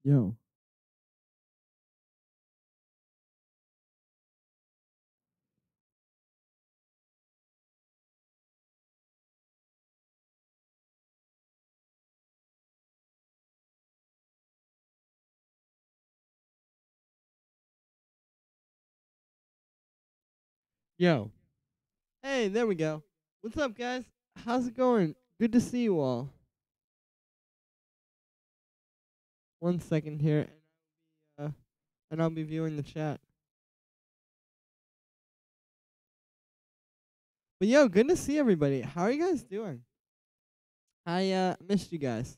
Yo, yo. Hey, there we go. What's up, guys? How's it going? Good to see you all. 1 second here, and I'll be viewing the chat. But yo, good to see everybody. How are you guys doing? I missed you guys.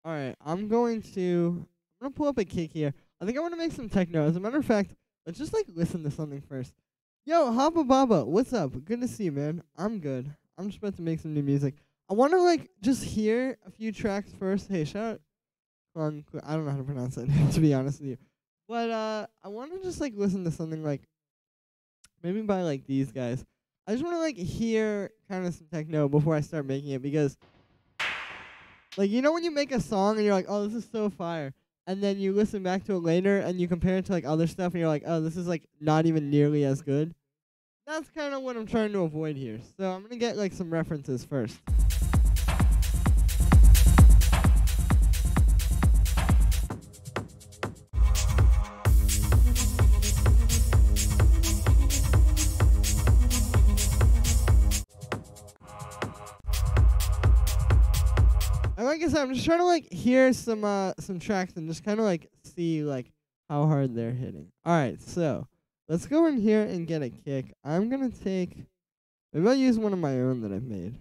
All right, I'm gonna pull up a kick here. I think I want to make some techno. As a matter of fact, let's just like listen to something first. Yo, Haba Baba, what's up? Good to see you, man. I'm good. I'm just about to make some new music. I want to like just hear a few tracks first. Hey, shout out. I don't know how to pronounce it to be honest with you, but I want to just like listen to something like maybe by like these guys. I just want to like hear kind of some techno before I start making it because like you know when you make a song and you're like, oh, this is so fire, and then you listen back to it later and you compare it to like other stuff and you're like, oh, this is like not even nearly as good. That's kind of what I'm trying to avoid here. So I'm gonna get like some references first. And like I said, I'm just trying to like hear some tracks and just kind of like see like how hard they're hitting. All right, so let's go in here and get a kick. I'm gonna take maybe I'll use one of my own that I've made.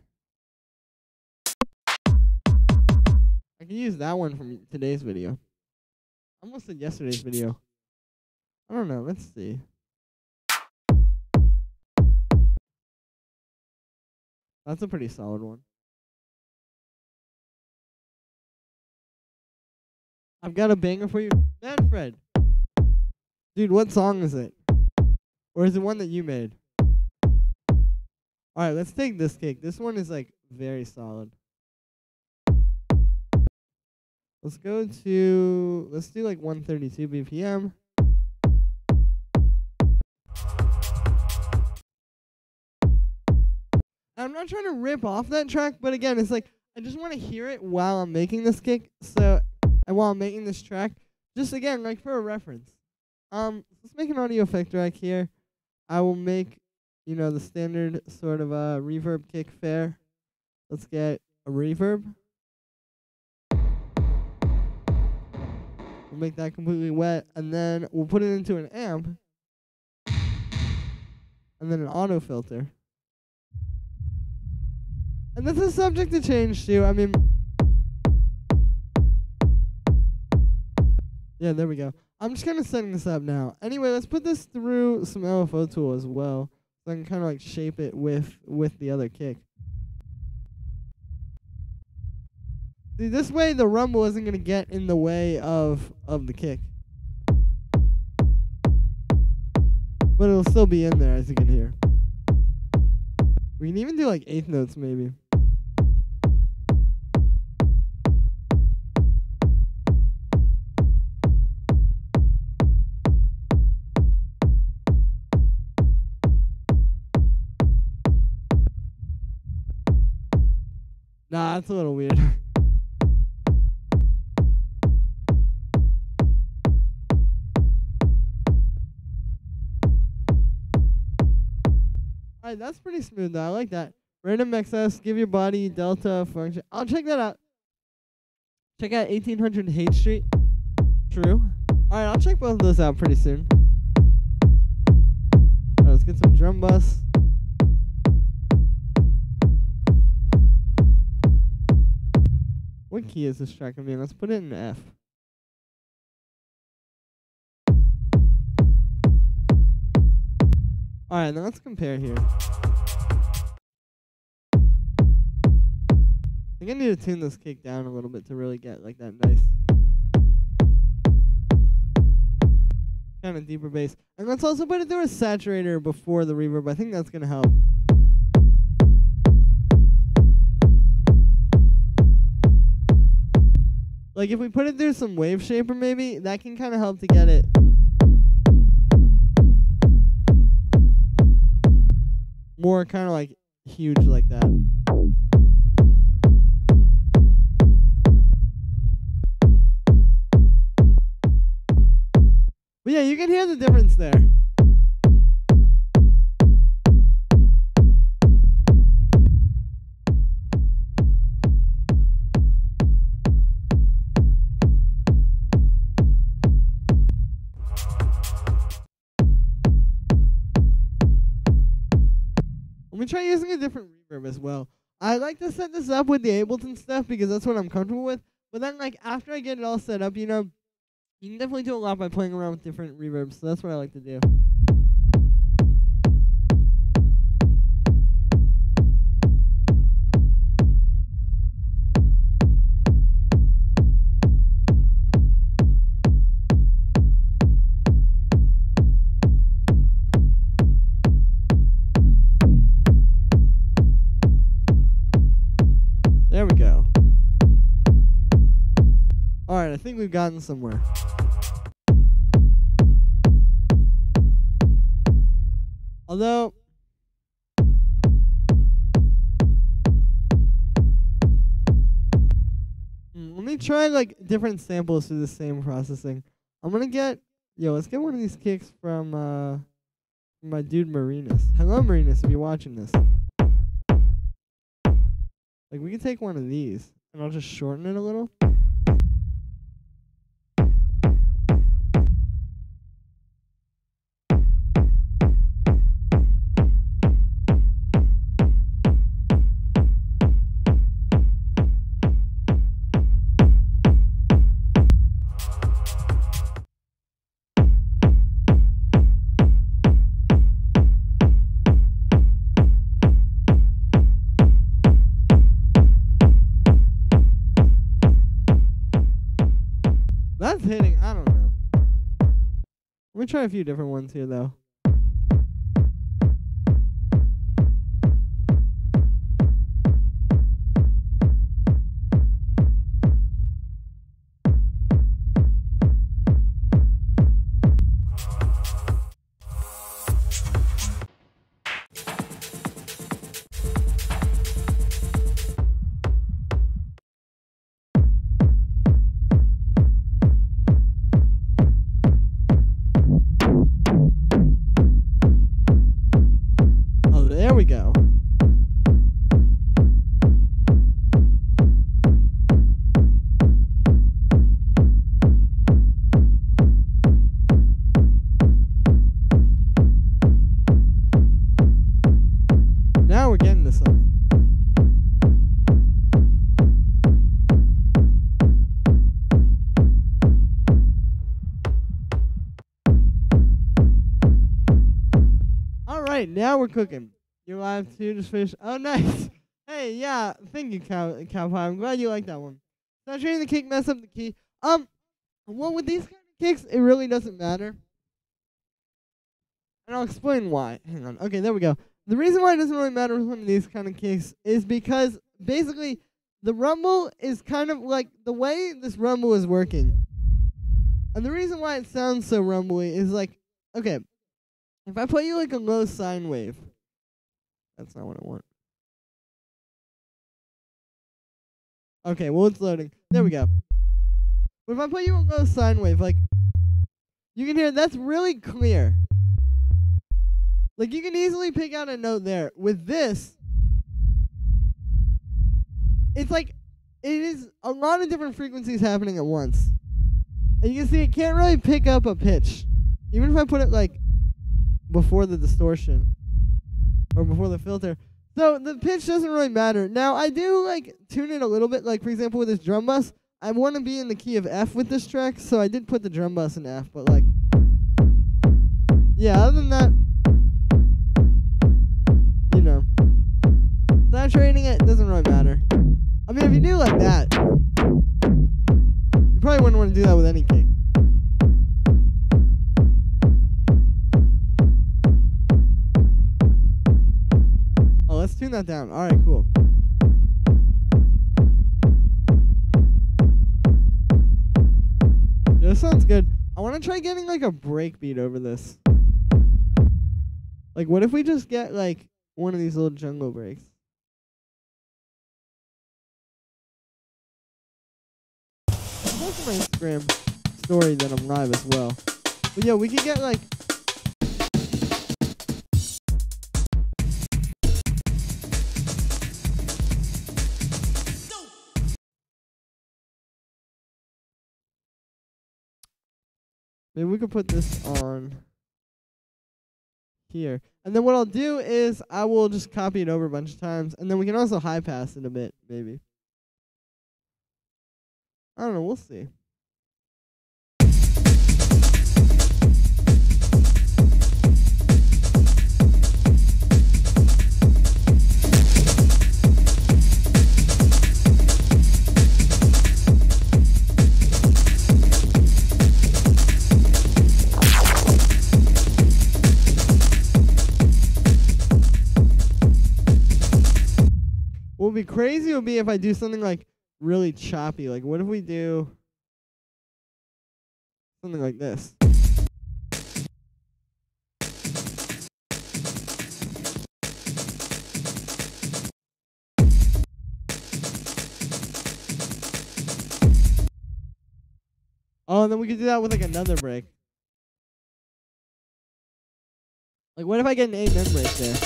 I can use that one from today's video. I almost said yesterday's video. I don't know. Let's see. That's a pretty solid one. I've got a banger for you. Manfred. Dude, what song is it? Or is it one that you made? Alright, let's take this kick. This one is like very solid. Let's do like 132 BPM. I'm not trying to rip off that track, but again, it's like I just want to hear it while I'm making this kick. And while I'm making this track, just again, like for a reference. Let's make an audio effect track here. I will make, the standard sort of reverb kick fair. Let's get a reverb. We'll make that completely wet, and then we'll put it into an amp, and then an auto filter. And this is subject to change too. I mean, yeah, there we go. I'm just kind of setting this up now. Anyway, let's put this through some LFO tool as well, so I can kind of like shape it with the other kick. See, this way the rumble isn't gonna get in the way of the kick, but it'll still be in there, as you can hear. We can even do like eighth notes maybe. Nah, that's a little weird. Alright, that's pretty smooth though. I like that. Random excess, give your body delta function. I'll check that out. Check out 1800 Hate Street. True. Alright, I'll check both of those out pretty soon. Alright, let's get some drum bus. What key is this track? I mean, let's put it in F. Alright, now let's compare here. I think I need to tune this kick down a little bit to really get like that nice kind of deeper bass. And let's also put it through a saturator before the reverb. I think that's going to help. Like if we put it through some wave shaper maybe, that can kind of help to get it more kind of like huge like that. But yeah, you can hear the difference there. Let me try using a different reverb as well. I like to set this up with the Ableton stuff because that's what I'm comfortable with. But then like after I get it all set up, you know, you can definitely do a lot by playing around with different reverbs. So that's what I like to do. There we go. Alright, I think we've gotten somewhere. Although, let me try like different samples through the same processing. I'm gonna get, let's get one of these kicks from my dude Marinus. Hello Marinus, if you're watching this. Like we can take one of these, and I'll just shorten it a little. That's hitting, I don't know. Let me try a few different ones here though. There we go. Now we're getting to something. Alright, now we're cooking. You're live too, just finished. Oh, nice. Hey, yeah, thank you, Cowpie. I'm glad you like that one. Saturating the kick, mess up the key. Well, with these kind of kicks, it really doesn't matter. And I'll explain why. Hang on. Okay, there we go. The reason why it doesn't really matter with one of these kind of kicks is because, basically, the rumble is kind of like the way this rumble is working. And the reason why it sounds so rumbly is like, okay, if I play you like a low sine wave, that's not what I want. Okay, well, it's loading. There we go. But if I play you a low sine wave, like, you can hear that's really clear. Like, you can easily pick out a note there. With this, it's like, it is a lot of different frequencies happening at once. And you can see it can't really pick up a pitch. Even if I put it, like, before the distortion. Or before the filter. So the pitch doesn't really matter. Now I do like tune it a little bit. Like for example with this drum bus, I want to be in the key of F with this track, so I did put the drum bus in F. But like, yeah, other than that, you know, saturating it doesn't really matter. I mean, if you do like that, you probably wouldn't want to do that with any kick. Let's tune that down. Alright, cool. this sounds good. I want to try getting like a break beat over this. Like, what if we just get like one of these little jungle breaks? I'll post on my Instagram story that I'm live as well. But yeah, we could get like. Maybe we could put this on here. And then what I'll do is I will just copy it over a bunch of times. And then we can also high pass it a bit, maybe. I don't know. We'll see. What would be crazy would be if I do something like really choppy. Like, what if we do something like this? Oh, and then we could do that with like another break. Like, what if I get an amen break there?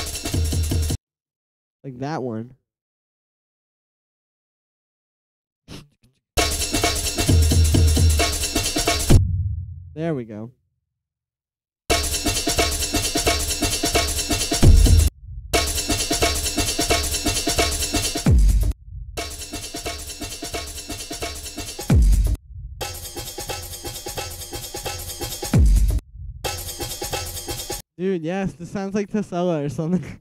Like that one. There we go. Dude, yes, this sounds like Tesla or something.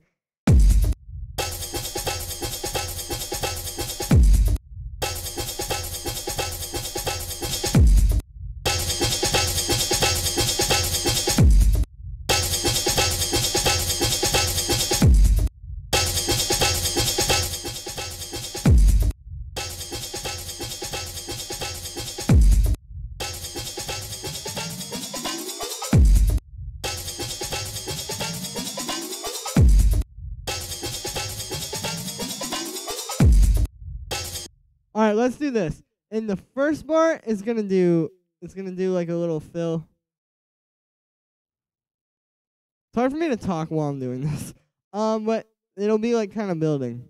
All right, let's do this. In the first bar, it's gonna do like a little fill. It's hard for me to talk while I'm doing this. But it'll be like kind of building.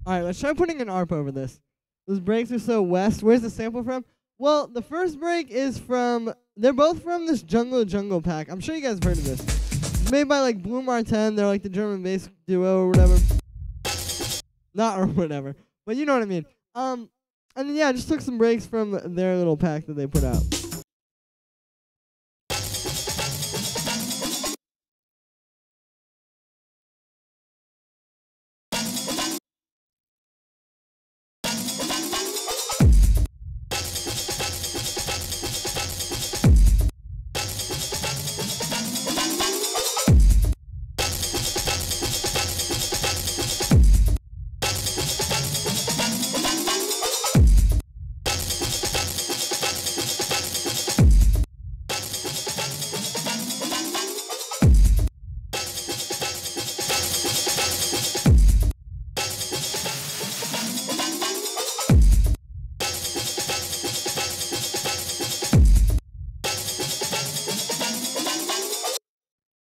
All right, let's try putting an ARP over this. Those breaks are so west. Where's the sample from? Well, the first break is from, they're both from this Jungle pack. I'm sure you guys have heard of this. It's made by like Blue Martin. They're like the German bass duo or whatever. Not or whatever, but you know what I mean. And then yeah, I just took some breaks from their little pack that they put out.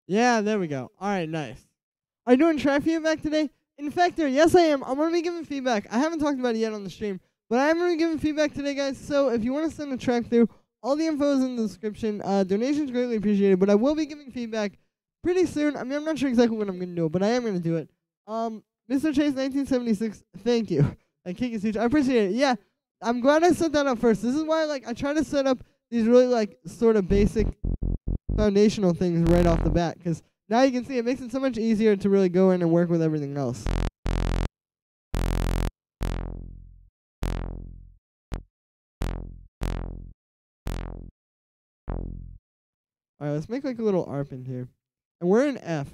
Yeah, there we go. All right, nice. Are you doing track feedback today? Infector, yes I am. I'm going to be giving feedback. I haven't talked about it yet on the stream, but I am going to be giving feedback today, guys. So if you want to send a track through, all the info is in the description. Donations greatly appreciated, but I will be giving feedback pretty soon. I mean, I'm not sure exactly when I'm going to do it, but I am going to do it. Mr. Chase 1976, thank you. And Kick is huge. I appreciate it. Yeah, I'm glad I set that up first. This is why I try to set up these really sort of basic foundational things right off the bat, because now you can see it makes it so much easier to really go in and work with everything else. Alright, let's make a little ARP in here. And we're in F.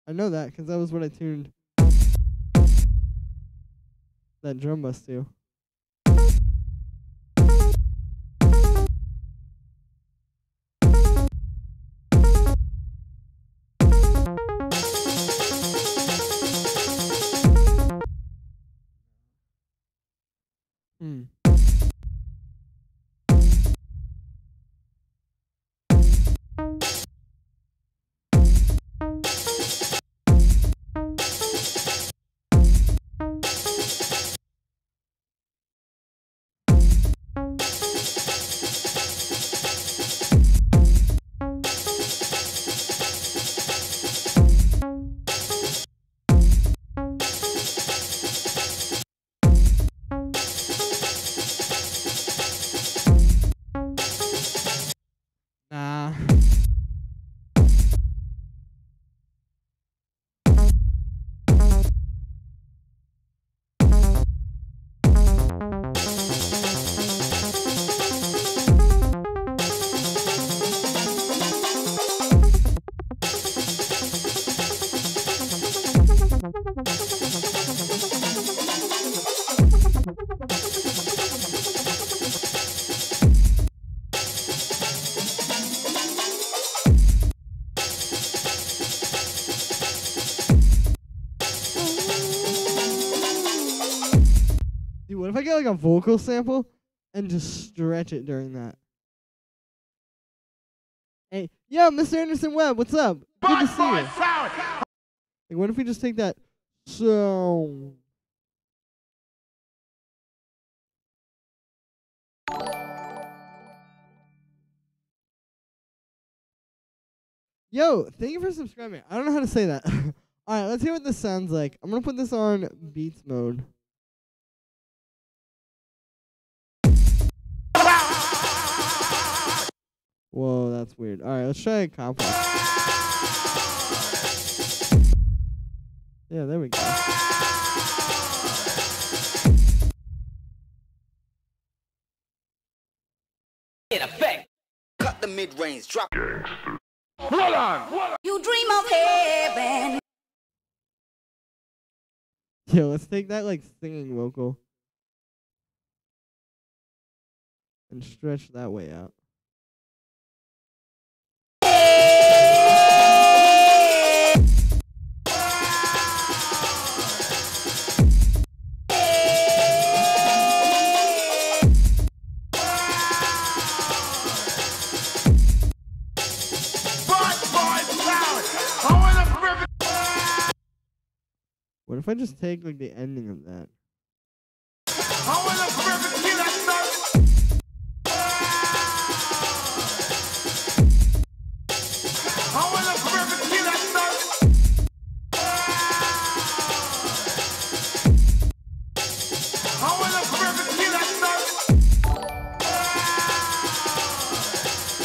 I know that because that was what I tuned that drum bus to. What if I get a vocal sample and just stretch it during that? Hey, yo, Mr. Anderson Webb, what's up? Good to see you. What if we just take that sound? Yo, thank you for subscribing. I don't know how to say that. Alright, let's hear what this sounds like. I'm gonna put this on beats mode. Whoa, that's weird. Alright, let's try a complex. Yeah, there we go. In effect, cut the mid-range, drop. Hold on. You dream of heaven. Yo, let's take that singing vocal and stretch that way out. What if I just take the ending of that?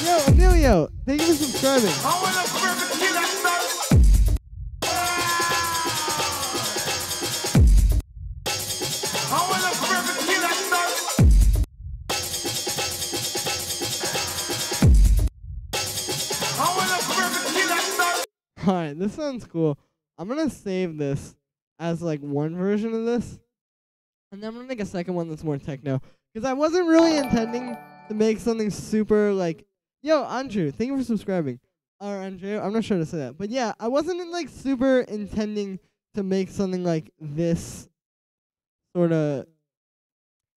Yo, Emilio, thank you for subscribing. Alright, this sounds cool. I'm gonna save this as one version of this. And then I'm gonna make a second one that's more techno. Because I wasn't really intending to make something super yo, Andrew, thank you for subscribing. Or Andrew, I'm not sure to say that. But yeah, I wasn't super intending to make something like this sort of,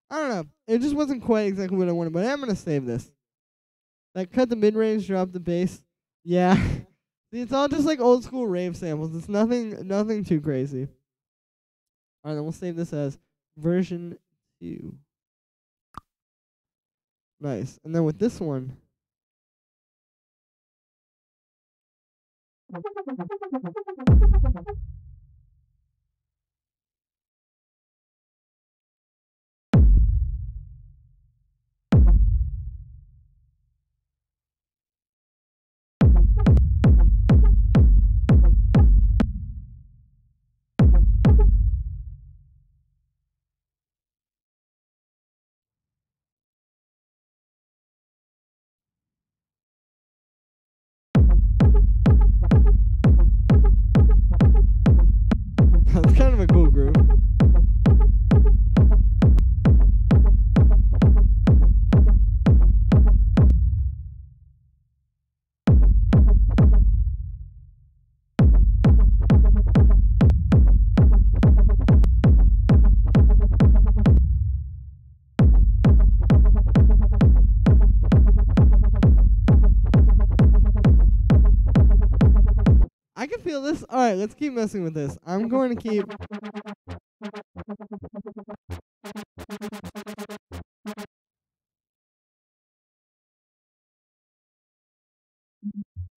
I don't know. It just wasn't quite exactly what I wanted, but I am gonna save this. Cut the mid-range, drop the bass. Yeah. See, it's all just old school rave samples. It's nothing too crazy. Alright, then we'll save this as version 2. Nice. And then with this one, that's kind of a cool groove. I can feel this. Alright, let's keep messing with this. I'm going to keep...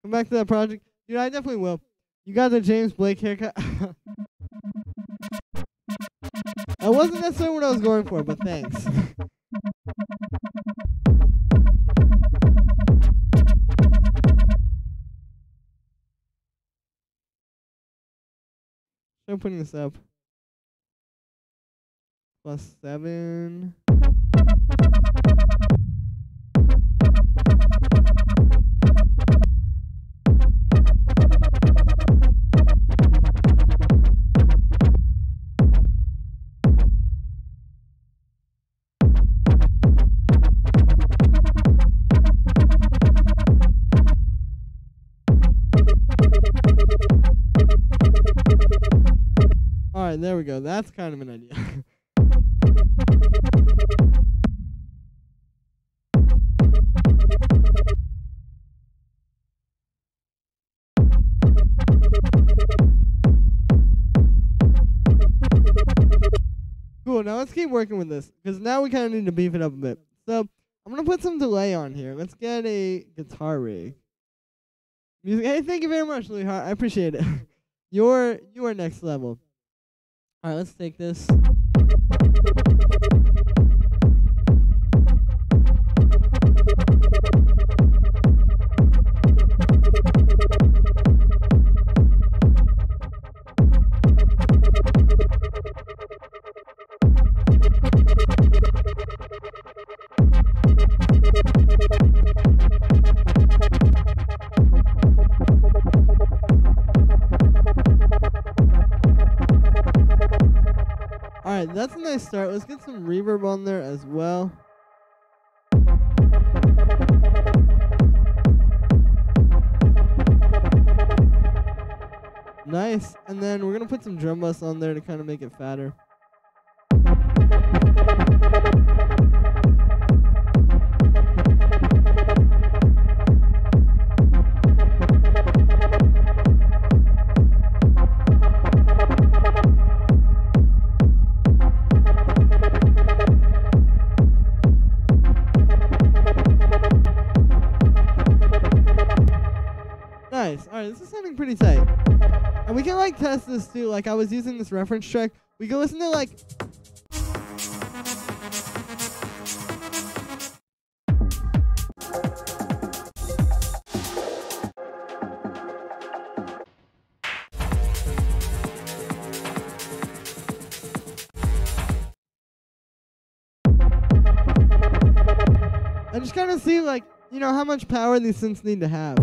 Come back to that project. Dude, I definitely will. You got the James Blake haircut. That wasn't necessarily what I was going for, but thanks. I'm putting this up. +7. Alright, there we go. That's kind of an idea. Cool, now let's keep working with this, because now we kind of need to beef it up a bit. So, I'm going to put some delay on here. Let's get a guitar rig. Music. Hey, thank you very much, Louis Hart. I appreciate it. You are next level. Alright, let's take this. Alright, that's a nice start. Let's get some reverb on there as well. Nice. And then we're going to put some drum bus on there to kind of make it fatter. Nice. Alright, this is sounding pretty tight. And we can like test this too. Like I was using this reference track. We can listen to like... and just kind of see like, you know, how much power these synths need to have.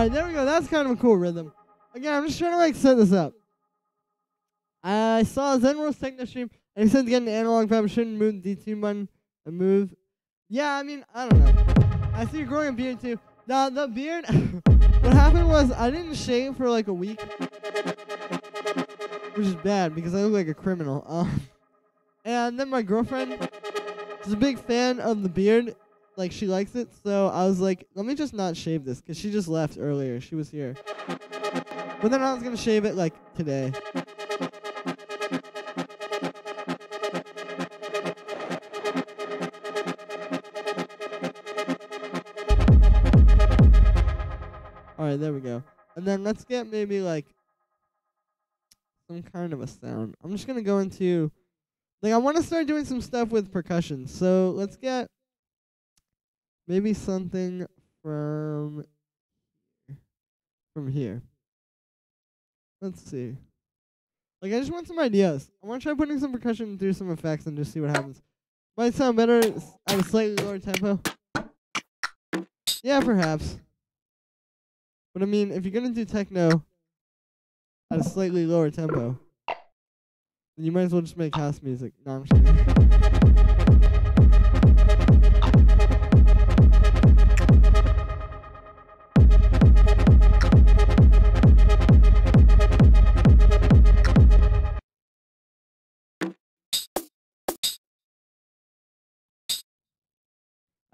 Alright, there we go. That's kind of a cool rhythm. Again, I'm just trying to like set this up. I saw Zenworld's Techno stream, and he said to get an analog fab, shouldn't move the D2 button and move. Yeah, I mean, I don't know. I see you're growing a beard too. The beard, what happened was I didn't shave for like a week, which is bad because I look like a criminal. And then my girlfriend is a big fan of the beard. Like, she likes it, so I was like, let me just not shave this, because she just left earlier. She was here. But then I was going to shave it, like, today. Alright, there we go. And then let's get maybe, like, some kind of a sound. I'm just going to go into, like, I want to start doing some stuff with percussion. So let's get maybe something from here. Let's see. Like, I just want some ideas. I want to try putting some percussion through some effects and just see what happens. Might sound better at a slightly lower tempo. Yeah, perhaps. But I mean, if you're going to do techno at a slightly lower tempo, then you might as well just make house music. No, I'm just kidding.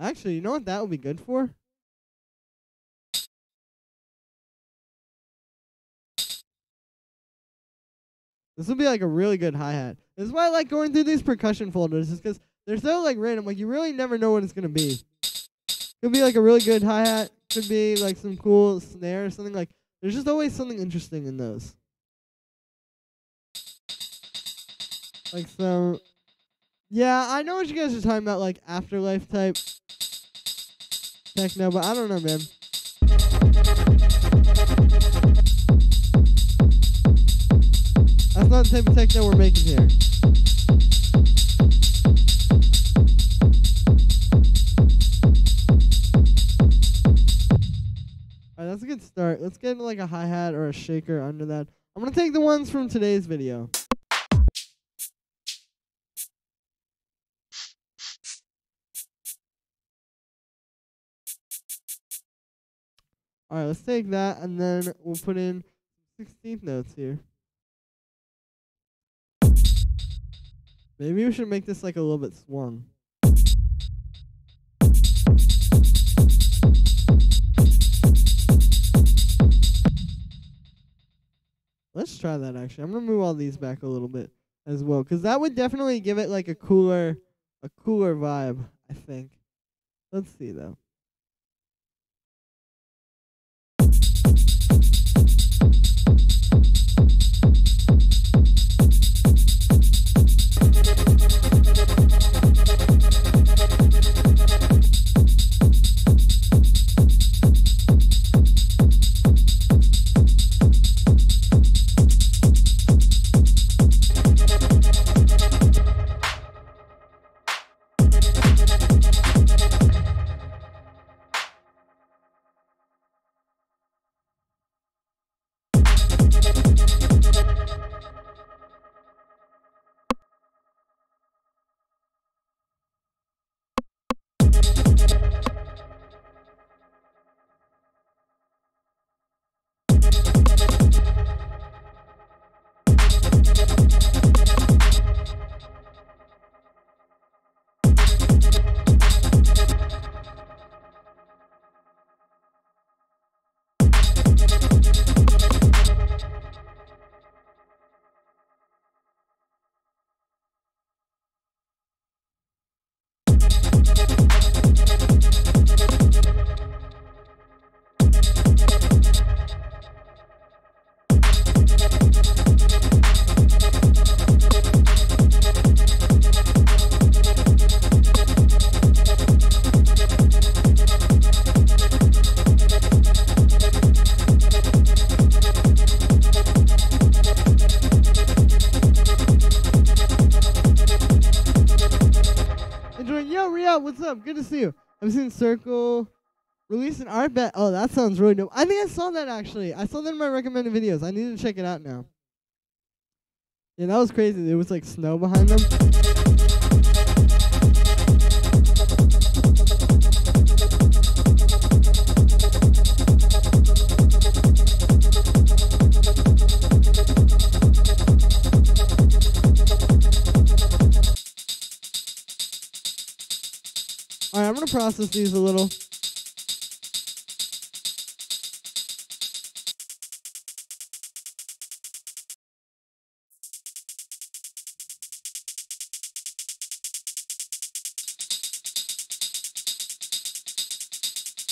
Actually, you know what that would be good for? This would be like a really good hi-hat. This is why I like going through these percussion folders, is because they're so like random. Like, you really never know what it's going to be. Could be like a really good hi-hat. Could be like some cool snare or something. Like, there's just always something interesting in those. Like some... Yeah, I know what you guys are talking about, like afterlife type techno, but I don't know, man. That's not the type of techno we're making here. Alright, that's a good start. Let's get like a hi-hat or a shaker under that. I'm gonna take the ones from today's video. Alright, let's take that, and then we'll put in 16th notes here. Maybe we should make this like a little bit swung. Let's try that, actually. I'm going to move all these back a little bit as well, because that would definitely give it like a cooler vibe, I think. Let's see, though. What's up? Good to see you. I've seen Circle. Release an art bet. Oh, that sounds really dope. I think I saw that actually. I saw that in my recommended videos. I need to check it out now. Yeah, that was crazy. There was like snow behind them. Alright, I'm gonna process these a little.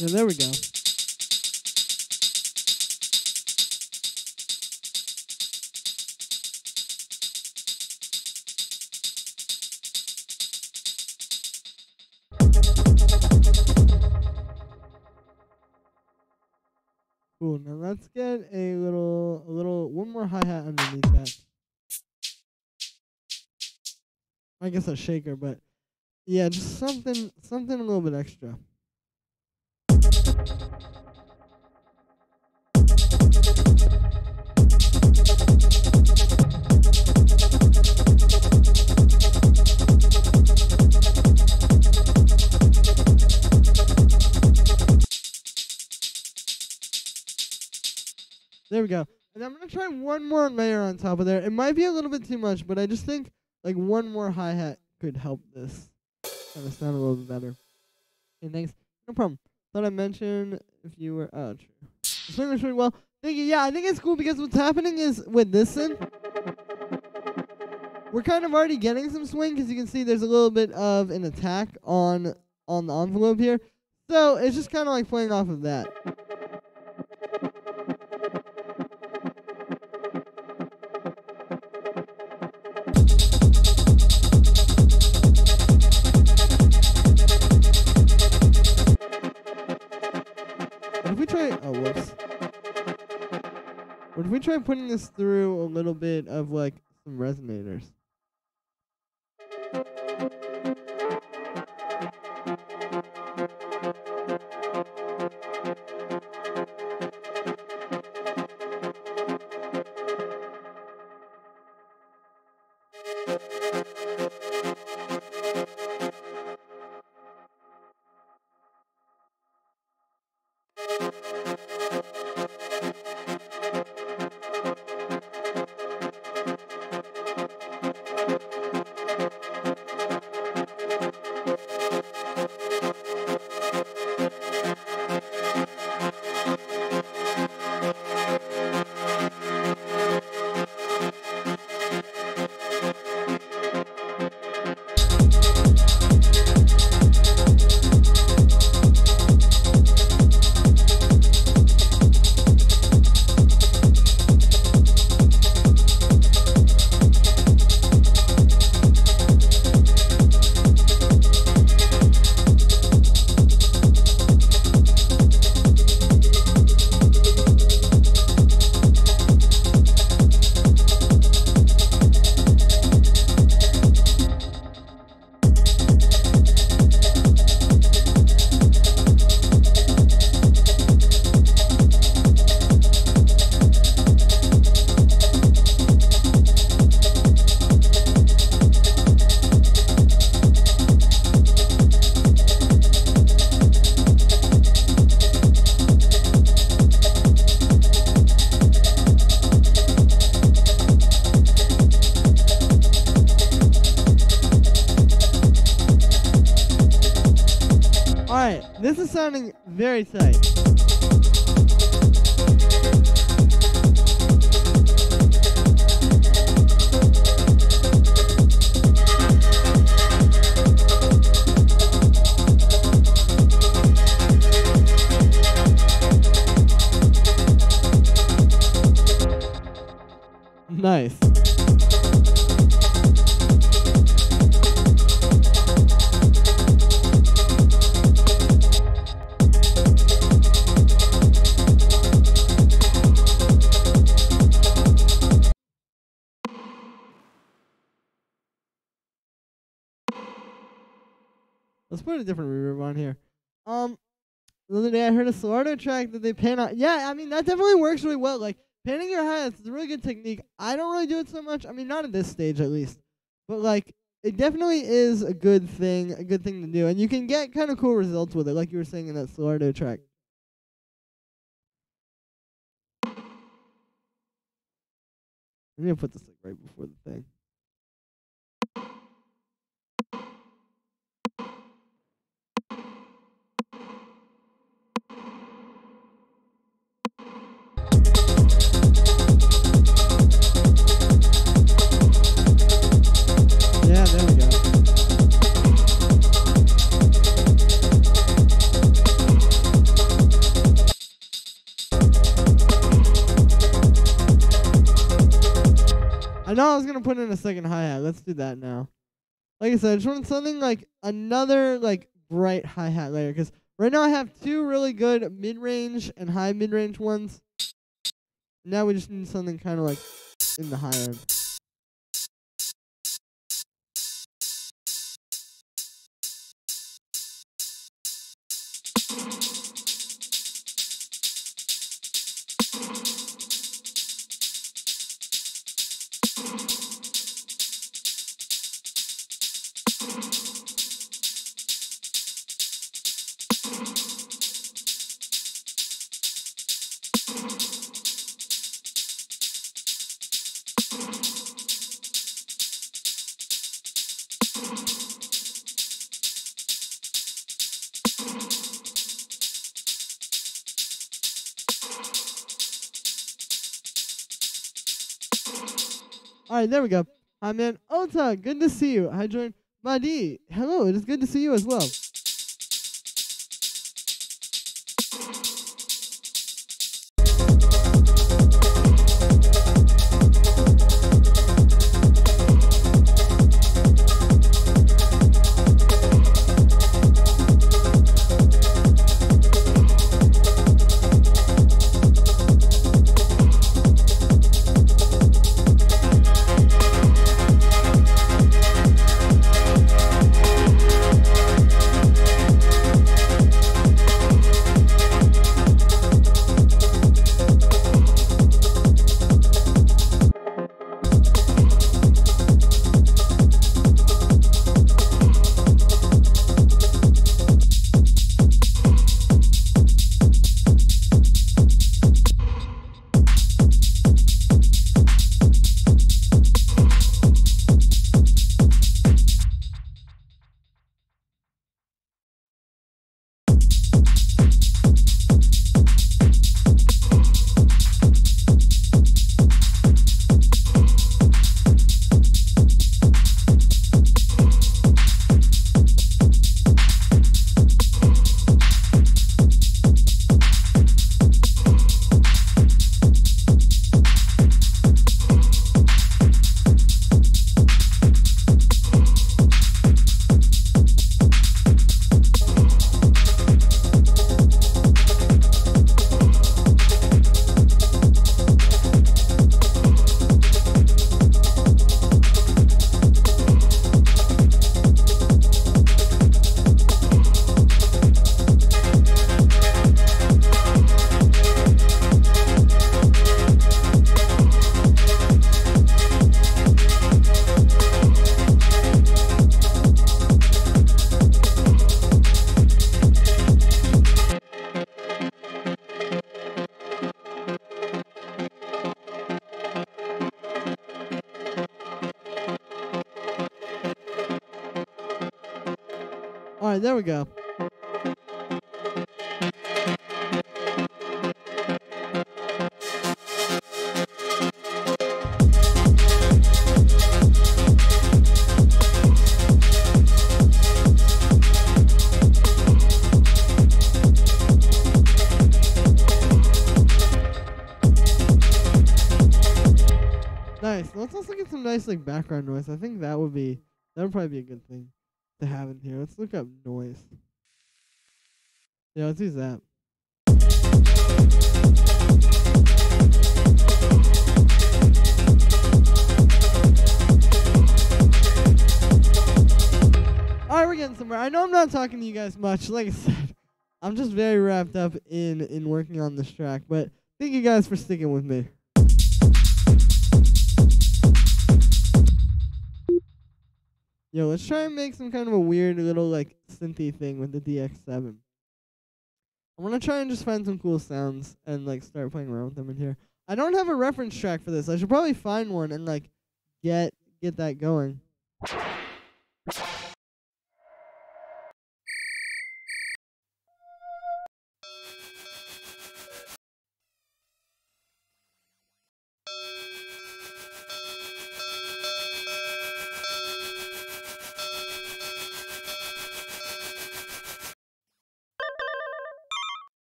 Yeah, there we go. Cool. Now let's get one more hi-hat underneath that. I guess a shaker, but yeah, just something a little bit extra. There we go. And I'm going to try one more layer on top of there. It might be a little bit too much, but I just think like one more hi-hat could help this kind of sound a little bit better. Okay, thanks. No problem. Thought I mentioned if you were... Oh, true. The swing was really well. Thank you. Yeah, I think it's cool because what's happening is with this thing, we're kind of already getting some swing because you can see there's a little bit of an attack on the envelope here. So it's just kind of like playing off of that. What if we try putting this through a little bit of like some resonators? This is sounding very tight. Nice. Let's put a different reverb on here. The other day I heard a Solardo track that they pan on. Yeah, I mean, that definitely works really well. Like, panning your hi-hats is a really good technique. I don't really do it so much. I mean, not at this stage, at least. But, like, it definitely is a good thing to do. And you can get kind of cool results with it, like you were saying in that Solardo track. I'm going to put this, like, right before the thing. Yeah, there we go. I know I was going to put in a second hi-hat. Let's do that now. Like I said, I just want something like another like bright hi-hat layer. Because right now I have two really good mid-range and high mid-range ones. Now we just need something kind of like in the high end. Alright, there we go. Hi, man. Ota, good to see you. Hi, join. Madi, hello. It is good to see you as well. Alright, there we go. Nice. Let's also get some nice like background noise. I think that would probably be a good thing to have in here. Let's look up noise. Yeah, let's use that. Alright, we're getting somewhere. I know I'm not talking to you guys much. Like I said, I'm just very wrapped up in working on this track. But thank you guys for sticking with me. Yo, let's try and make some kind of a weird little like synthy thing with the DX7. I want to try and just find some cool sounds and like start playing around with them in here. I don't have a reference track for this. I should probably find one and like get that going.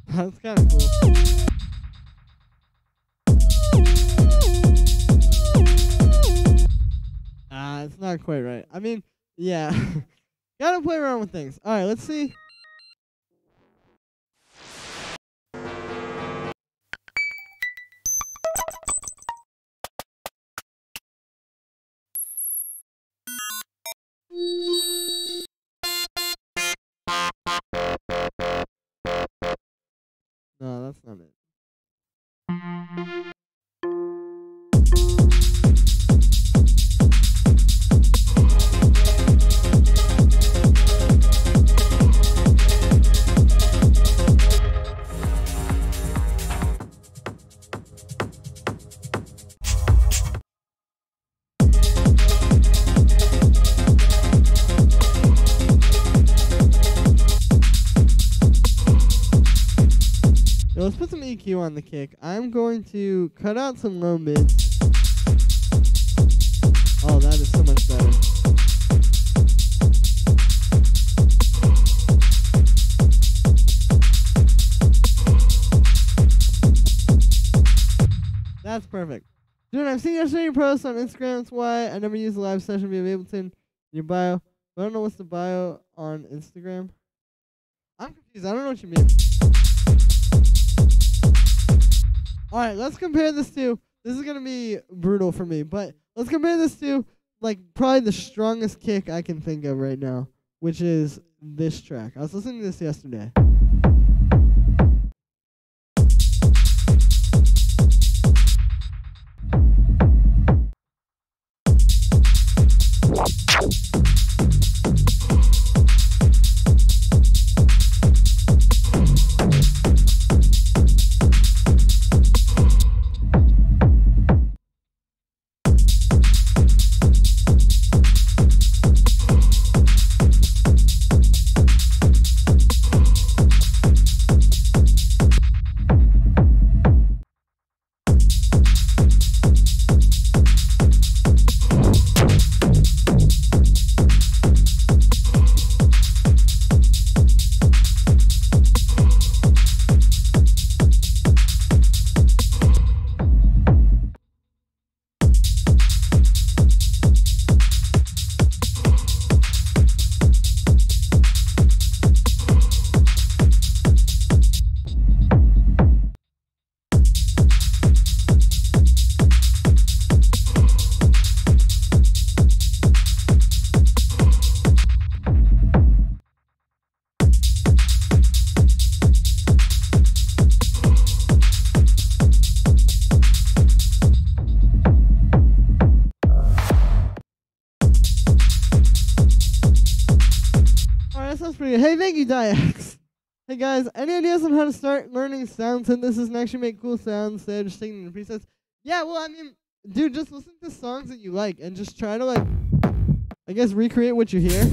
That's kind of cool. It's not quite right. I mean, yeah. Gotta play around with things. Alright, let's see. No, that's not it. Let's put some EQ on the kick. I'm going to cut out some low mids. Oh, that is so much better. That's perfect. Dude, I've seen your posts on Instagram. That's why I never use the live session via Ableton in your bio. I don't know what's the bio on Instagram. I'm confused. I don't know what you mean. Alright, let's compare this to, this is going to be brutal for me, but let's compare this to, like, probably the strongest kick I can think of right now, which is this track. I was listening to this yesterday. Hey, thank you, Diax. Hey, guys, any ideas on how to start learning sound synthesis and actually make cool sounds instead of just taking the presets? Yeah, well, I mean, dude, just listen to songs that you like and just try to, like, I guess, recreate what you hear.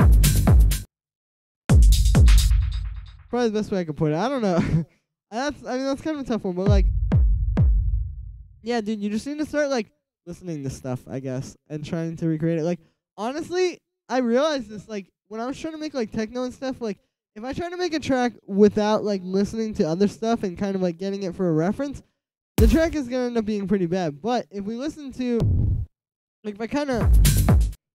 Probably the best way I could put it. I don't know. That's kind of a tough one, but, like, yeah, dude, you just need to start, like, listening to stuff, I guess, and trying to recreate it. Like, honestly, I realized this, like, when I was trying to make, like, techno and stuff, like, if I try to make a track without, like, listening to other stuff and kind of, like, getting it for a reference, the track is going to end up being pretty bad. But if we listen to, like, if I kind of,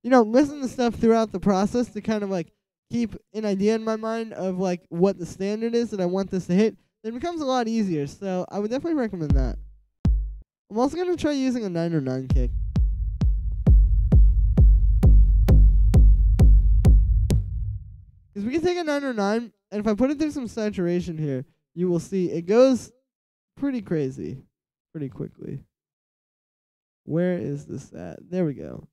you know, listen to stuff throughout the process to kind of, like, keep an idea in my mind of like what the standard is that I want this to hit, then it becomes a lot easier. So I would definitely recommend that. I'm also going to try using a 909 kick. Because we can take a 909, and if I put it through some saturation here, you will see it goes pretty crazy pretty quickly. Where is this at? There we go.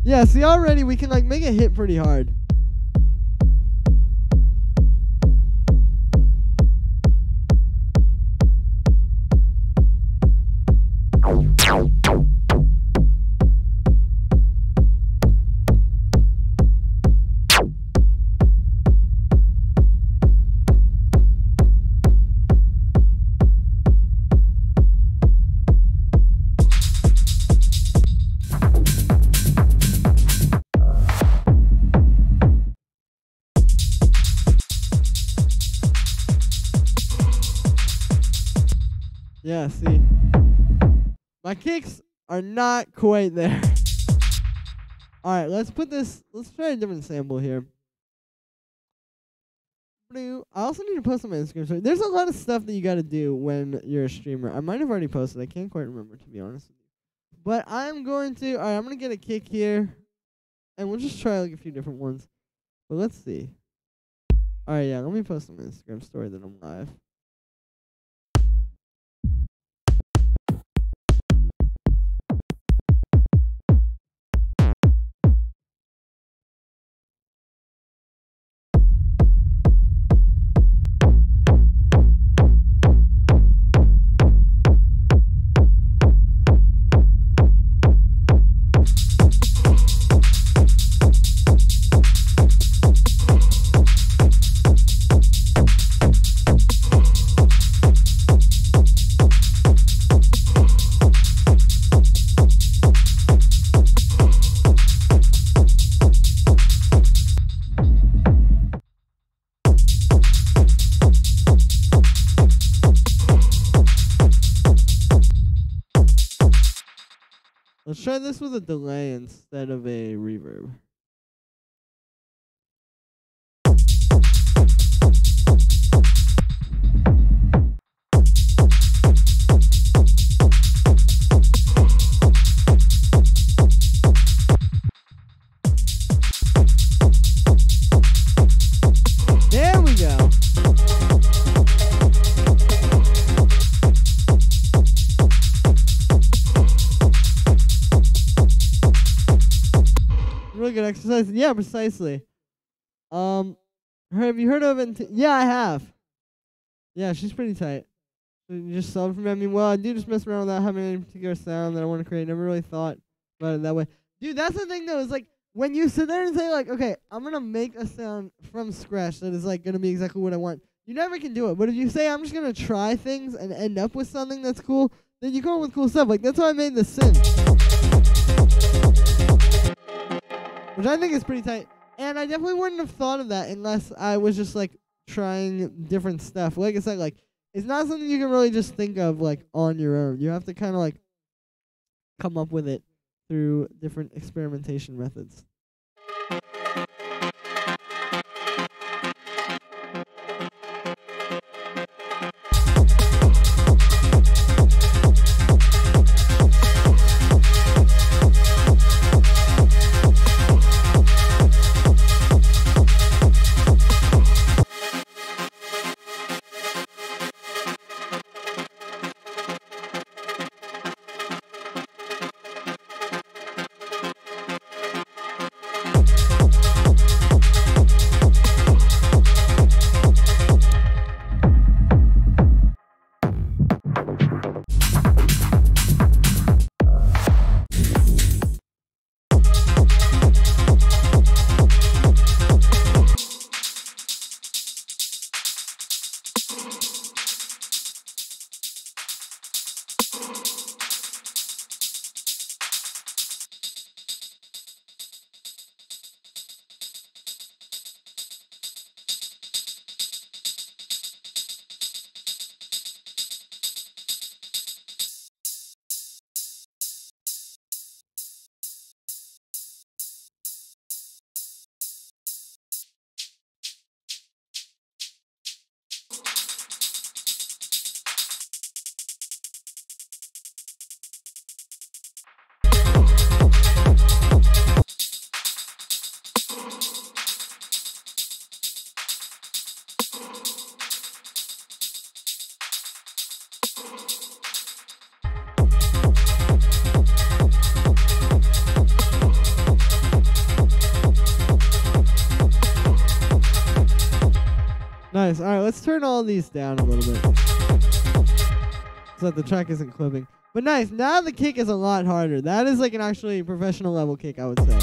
Yeah, see already we can like make it hit pretty hard. Yeah, see. My kicks are not quite there. Alright, let's try a different sample here. I also need to post on my Instagram story. There's a lot of stuff that you gotta do when you're a streamer. I might have already posted. I can't quite remember, to be honest with you. But I'm going to get a kick here. And we'll just try like a few different ones. But let's see. Alright, yeah, let me post on my Instagram story that I'm live. Let's try this with a delay instead of a reverb. There we go. Really good exercise. Yeah, precisely. Have you heard of it? Yeah, I have. Yeah, she's pretty tight. You just subbed for me. I mean, well, I do just mess around without having any particular sound that I want to create. Never really thought about it that way. Dude, that's the thing, though, is like, when you sit there and say, like, okay, I'm going to make a sound from scratch that is, like, going to be exactly what I want, you never can do it. But if you say, I'm just going to try things and end up with something that's cool, then you come up with cool stuff. Like, that's why I made the synth, which I think is pretty tight. And I definitely wouldn't have thought of that unless I was just, like, trying different stuff. Like I said, like, it's not something you can really just think of, like, on your own. You have to kind of, like, come up with it through different experimentation methods. Nice. All right, let's turn all these down a little bit so that the track isn't clipping. But nice. Now the kick is a lot harder. That is like an actually professional level kick, I would say.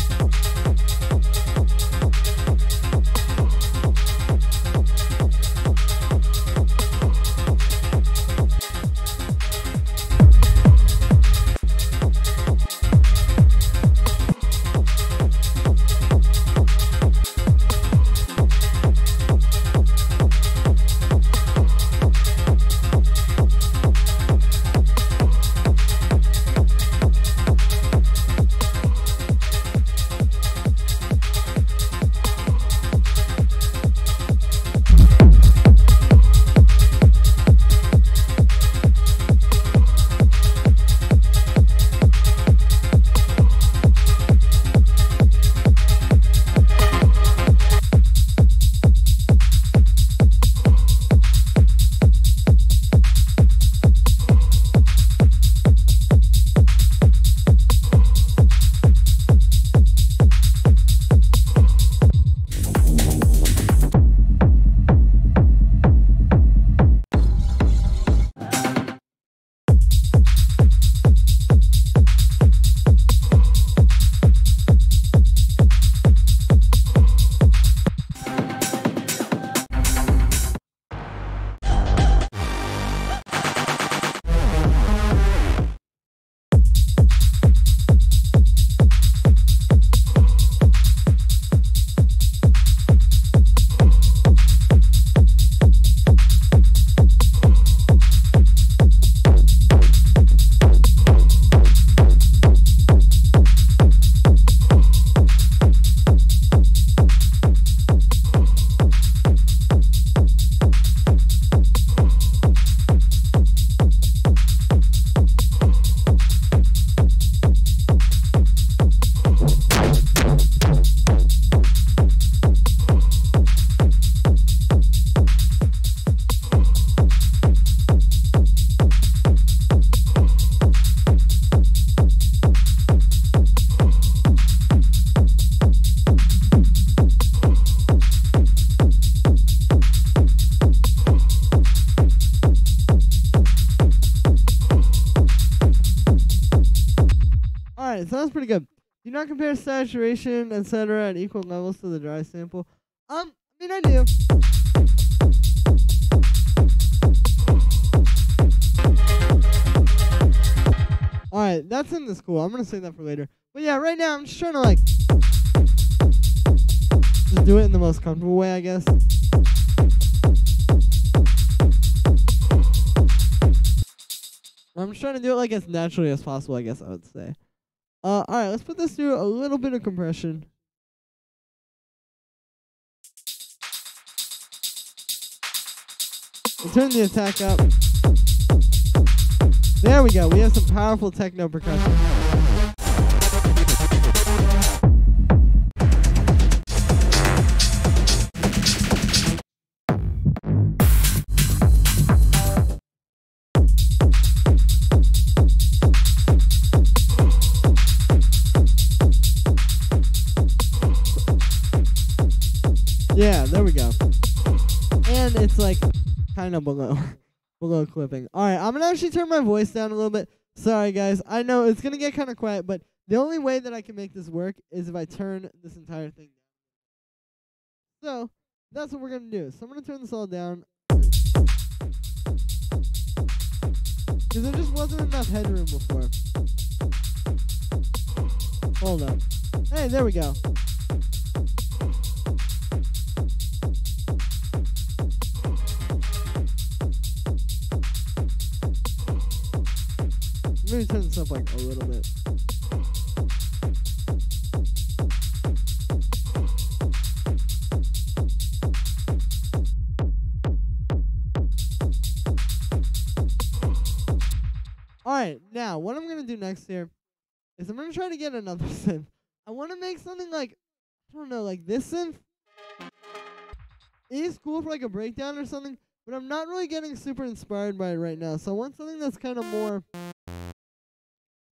Alright, so that's pretty good. Do not compare saturation, etc. at equal levels to the dry sample. I mean, I do. Alright, that's in the school. I'm gonna say that for later. But yeah, right now I'm just trying to like just do it in the most comfortable way, I guess. I'm just trying to do it like as naturally as possible, I guess I would say. Alright, let's put this through a little bit of compression. We'll turn the attack up. There we go. We have some powerful techno percussion. Yeah, there we go. And it's like kind of below clipping. Alright, I'm going to actually turn my voice down a little bit. Sorry, guys. I know it's going to get kind of quiet, but the only way that I can make this work is if I turn this entire thing down. So, that's what we're going to do. So I'm going to turn this all down. Because there just wasn't enough headroom before. Hold on. Hey, there we go. Maybe turn this up like a little bit. Alright, now what I'm going to do next here is I'm going to try to get another synth. I want to make something like, I don't know, like this synth. It is cool for like a breakdown or something, but I'm not really getting super inspired by it right now. So I want something that's kind of more,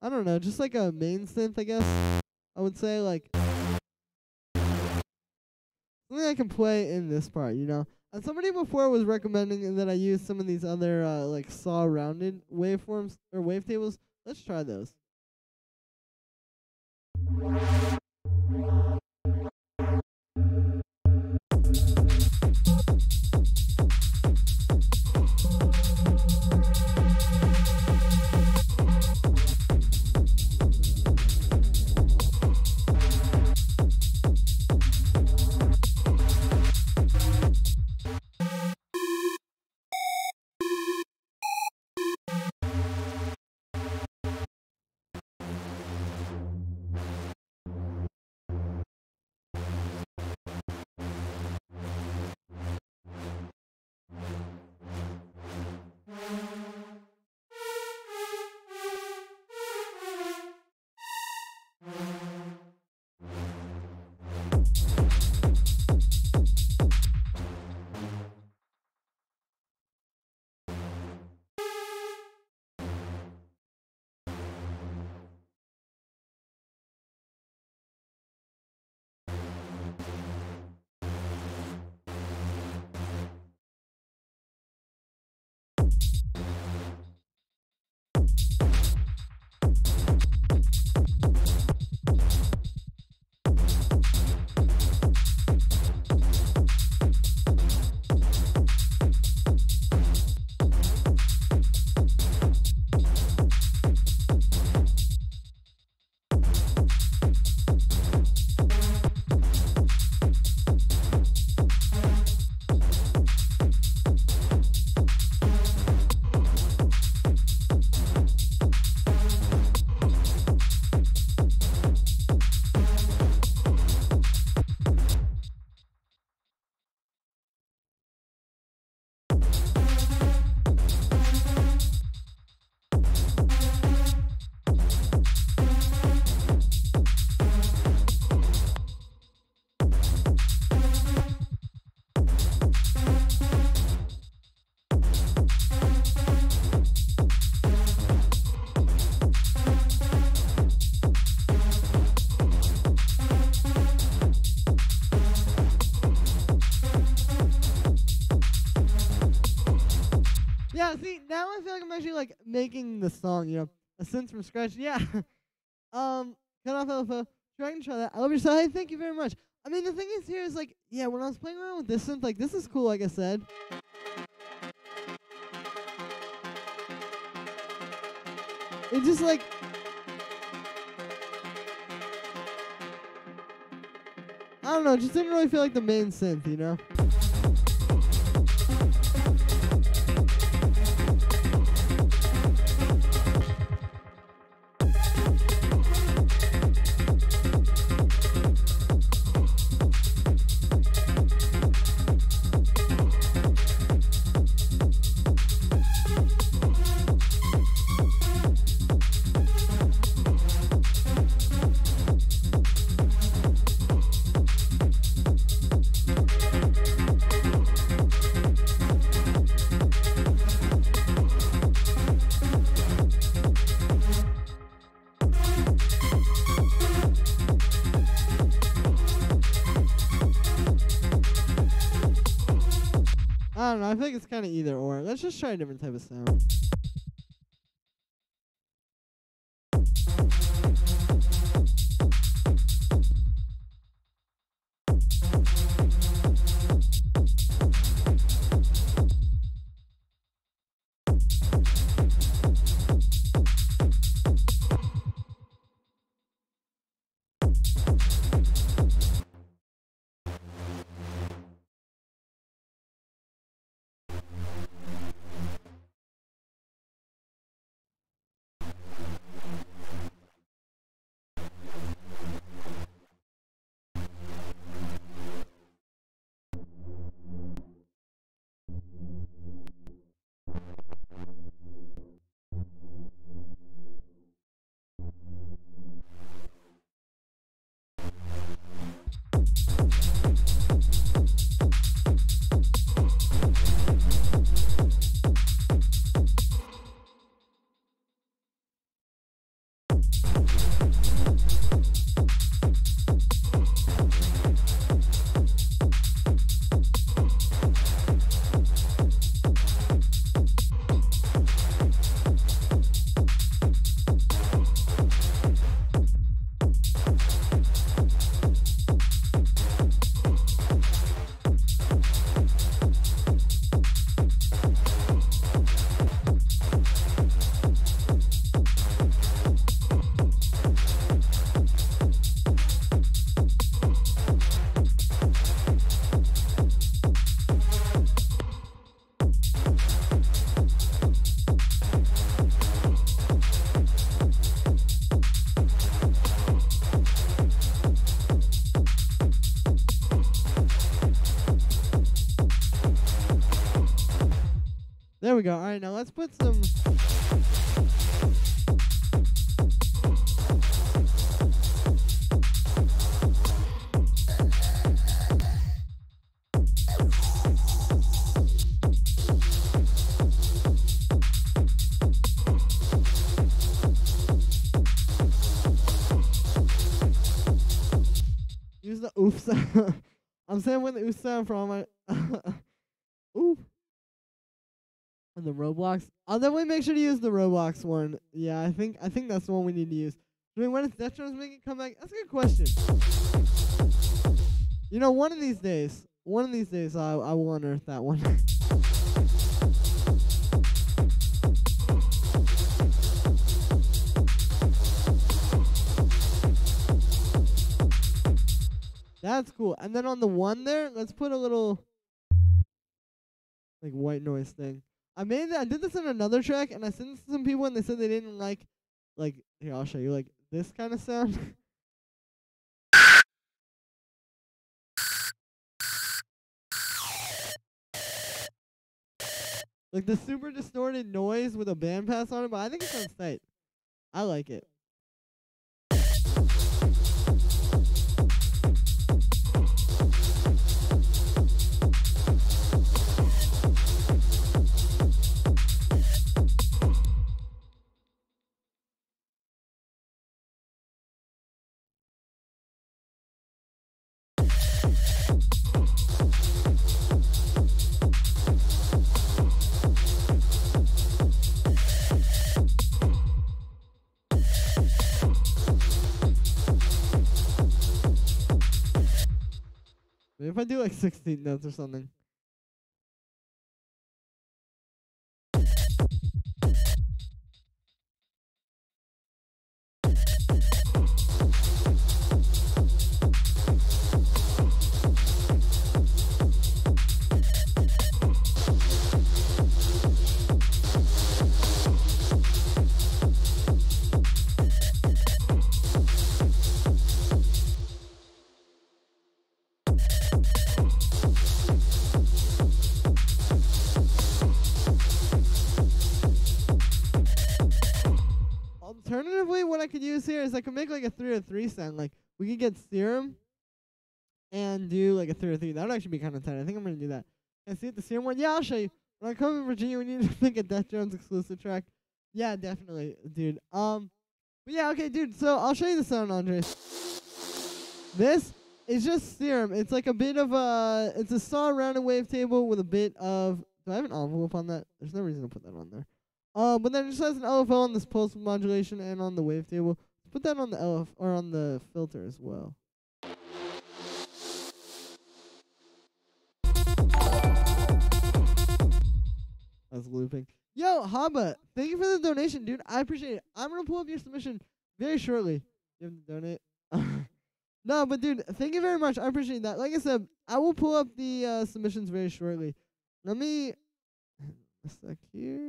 I don't know, just like a main synth, I guess. I would say like something I can play in this part, you know. Somebody before was recommending that I use some of these other like saw rounded waveforms or wavetables. Let's try those. Yeah, see, now I feel like I'm actually like making the song, you know, a synth from scratch. Yeah. Cut off alpha. Try and try that. I love your side. Thank you very much. I mean, the thing is here is like, yeah, when I was playing around with this synth, like, this is cool, like I said. It just like, I don't know, it just didn't really feel like the main synth, you know? I don't know, I think it's kind of either or. Let's just try a different type of sound. There we go. All right, now let's put some. Use the oof sound. I'm saying with the oof sound for all my oof. And the Roblox. I'll definitely make sure to use the Roblox one. Yeah, I think that's the one we need to use. I mean, when is Death Jones making a comeback? That's a good question. You know, one of these days, I will unearth that one. That's cool. And then on the one there, let's put a little like white noise thing. I did this in another track, and I sent this to some people, and they said they didn't like here, I'll show you, like this kind of sound. Like the super distorted noise with a bandpass on it, but I think it sounds tight. I like it. Maybe if I do like 16 notes or something. Alternatively, what I could use here is I could make like a 303 sound. Like we could get Serum and do like a 303. That would actually be kind of tight. I think I'm gonna do that. And see it, the Serum one. Yeah, I'll show you. When I come to Virginia, we need to make a Death Jones exclusive track. Yeah, definitely, dude. But yeah, okay, dude. So I'll show you the sound, Andres. This is just Serum. It's like a bit of it's a saw rounded wavetable with a bit of. Do I have an envelope on that? There's no reason to put that on there. But then it just has an LFO on this pulse modulation and on the wavetable. Put that on the LF or on the filter as well. That's looping. Yo, Haba, thank you for the donation, dude. I appreciate it. I'm gonna pull up your submission very shortly. You have to donate. No, but dude, thank you very much. I appreciate that. Like I said, I will pull up the submissions very shortly. Let me a sec here.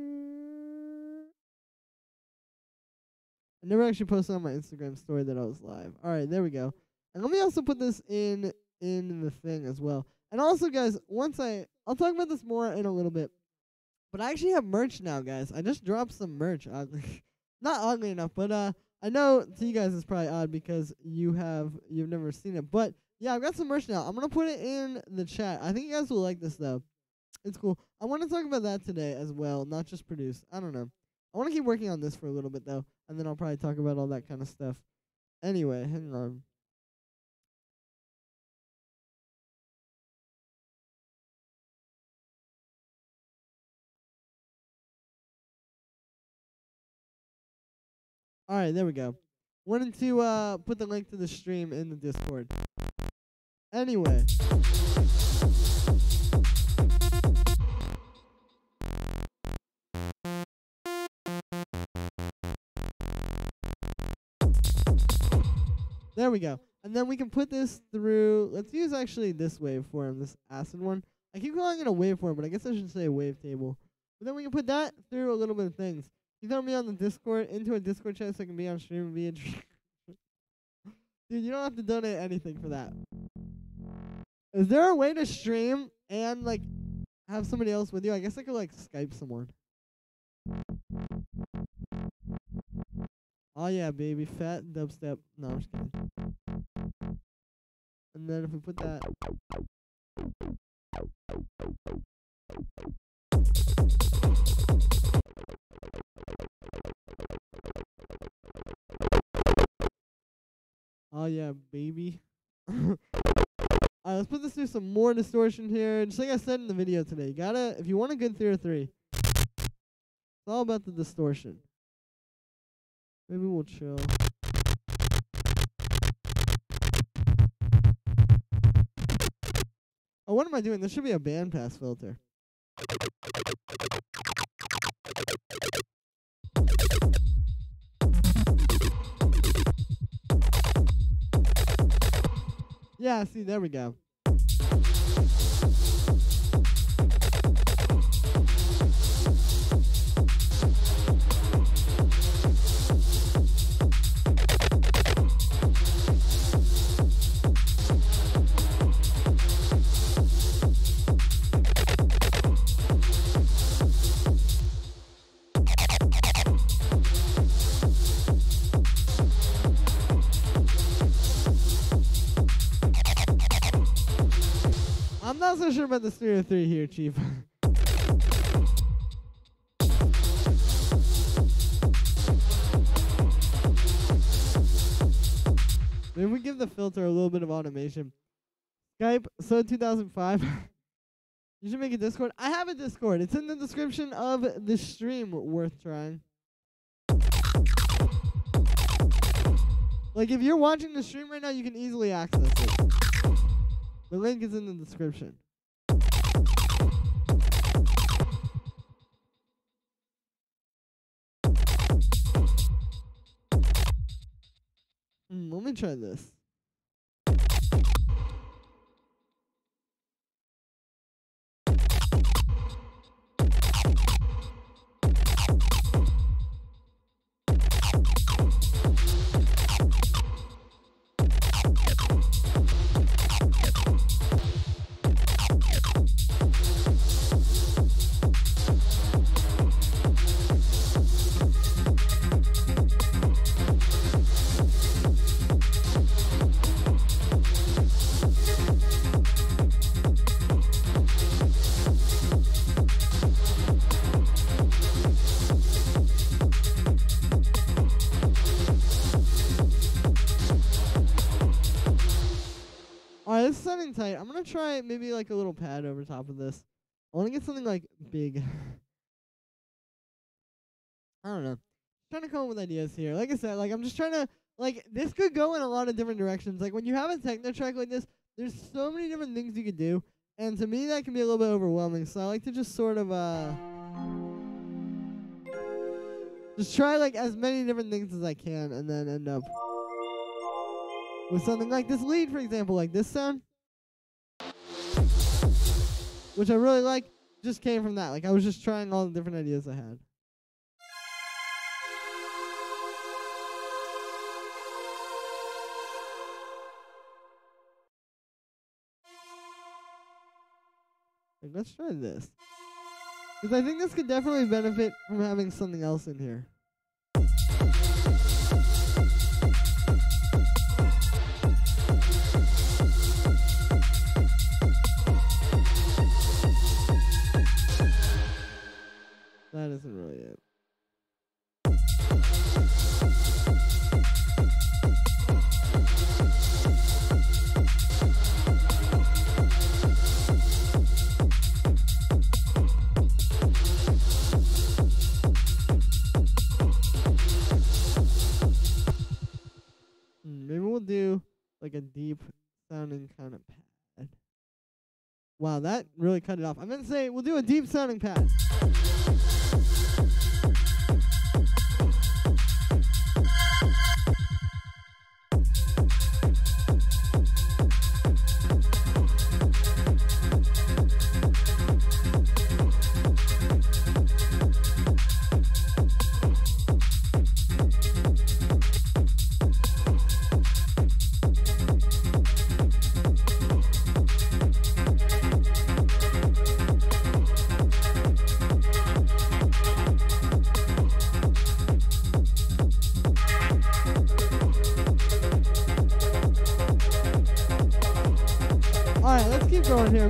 I never actually posted on my Instagram story that I was live. All right, there we go. And let me also put this in the thing as well. And also, guys, I'll talk about this more in a little bit. But I actually have merch now, guys. I just dropped some merch. Oddly, not oddly enough, but I know to you guys it's probably odd because you've never seen it. But yeah, I've got some merch now. I'm gonna put it in the chat. I think you guys will like this though. It's cool. I want to talk about that today as well, not just produce. I don't know. I want to keep working on this for a little bit though, and then I'll probably talk about all that kind of stuff. Anyway, hang on. All right, there we go. Wanted to put the link to the stream in the Discord. Anyway. There we go. And then we can put this through. Let's use actually this waveform, this acid one. I keep calling it a waveform, but I guess I should say a wavetable. But then we can put that through a little bit of things. You throw me on the Discord, into a Discord chat so I can be on stream and be a Dude, you don't have to donate anything for that. Is there a way to stream and, like, have somebody else with you, I guess I could like Skype someone. Oh yeah, baby, fat dubstep. No, I'm just kidding. And then if we put that. Oh yeah, baby. Alright, let's put this through some more distortion here. Just like I said in the video today, you gotta, if you want a good 3 or 3, it's all about the distortion. Maybe we'll chill. Oh, what am I doing? This should be a bandpass filter. Yeah, see, there we go. I'm not so sure about the 3 or 3 here, Chief. Maybe we give the filter a little bit of automation. Skype, so 2005. You should make a Discord. I have a Discord. It's in the description of the stream. Worth trying. Like, if you're watching the stream right now, you can easily access it. The link is in the description. Let me try this. Alright, this is sounding tight. I'm gonna try maybe like a little pad over top of this. I wanna get something like big. I don't know. Trying to come up with ideas here. Like I said, like I'm just trying to, like, this could go in a lot of different directions. Like when you have a techno track like this, there's so many different things you could do. And to me that can be a little bit overwhelming. So I like to just sort of just try like as many different things as I can and then end up with something like this lead, for example, like this sound, which I really like, just came from that. Like I was just trying all the different ideas I had. Like, let's try this. Because I think this could definitely benefit from having something else in here. That isn't really it. Maybe we'll do like a deep sounding kind of pad. Wow, that really cut it off. I meant to say we'll do a deep sounding pad. let's keep going here.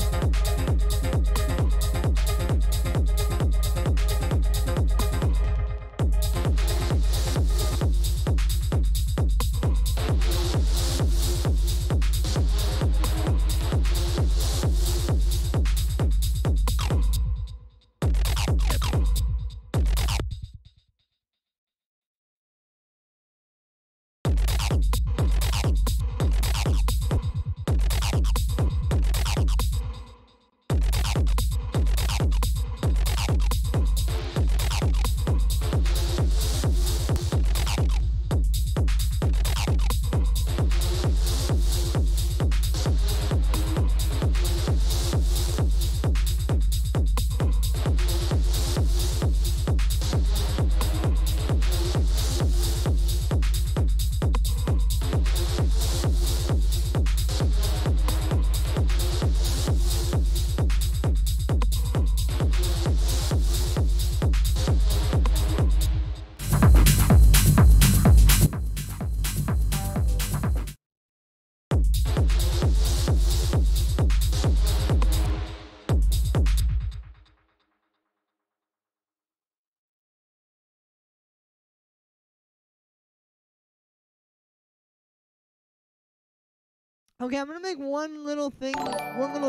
Okay, I'm gonna make one little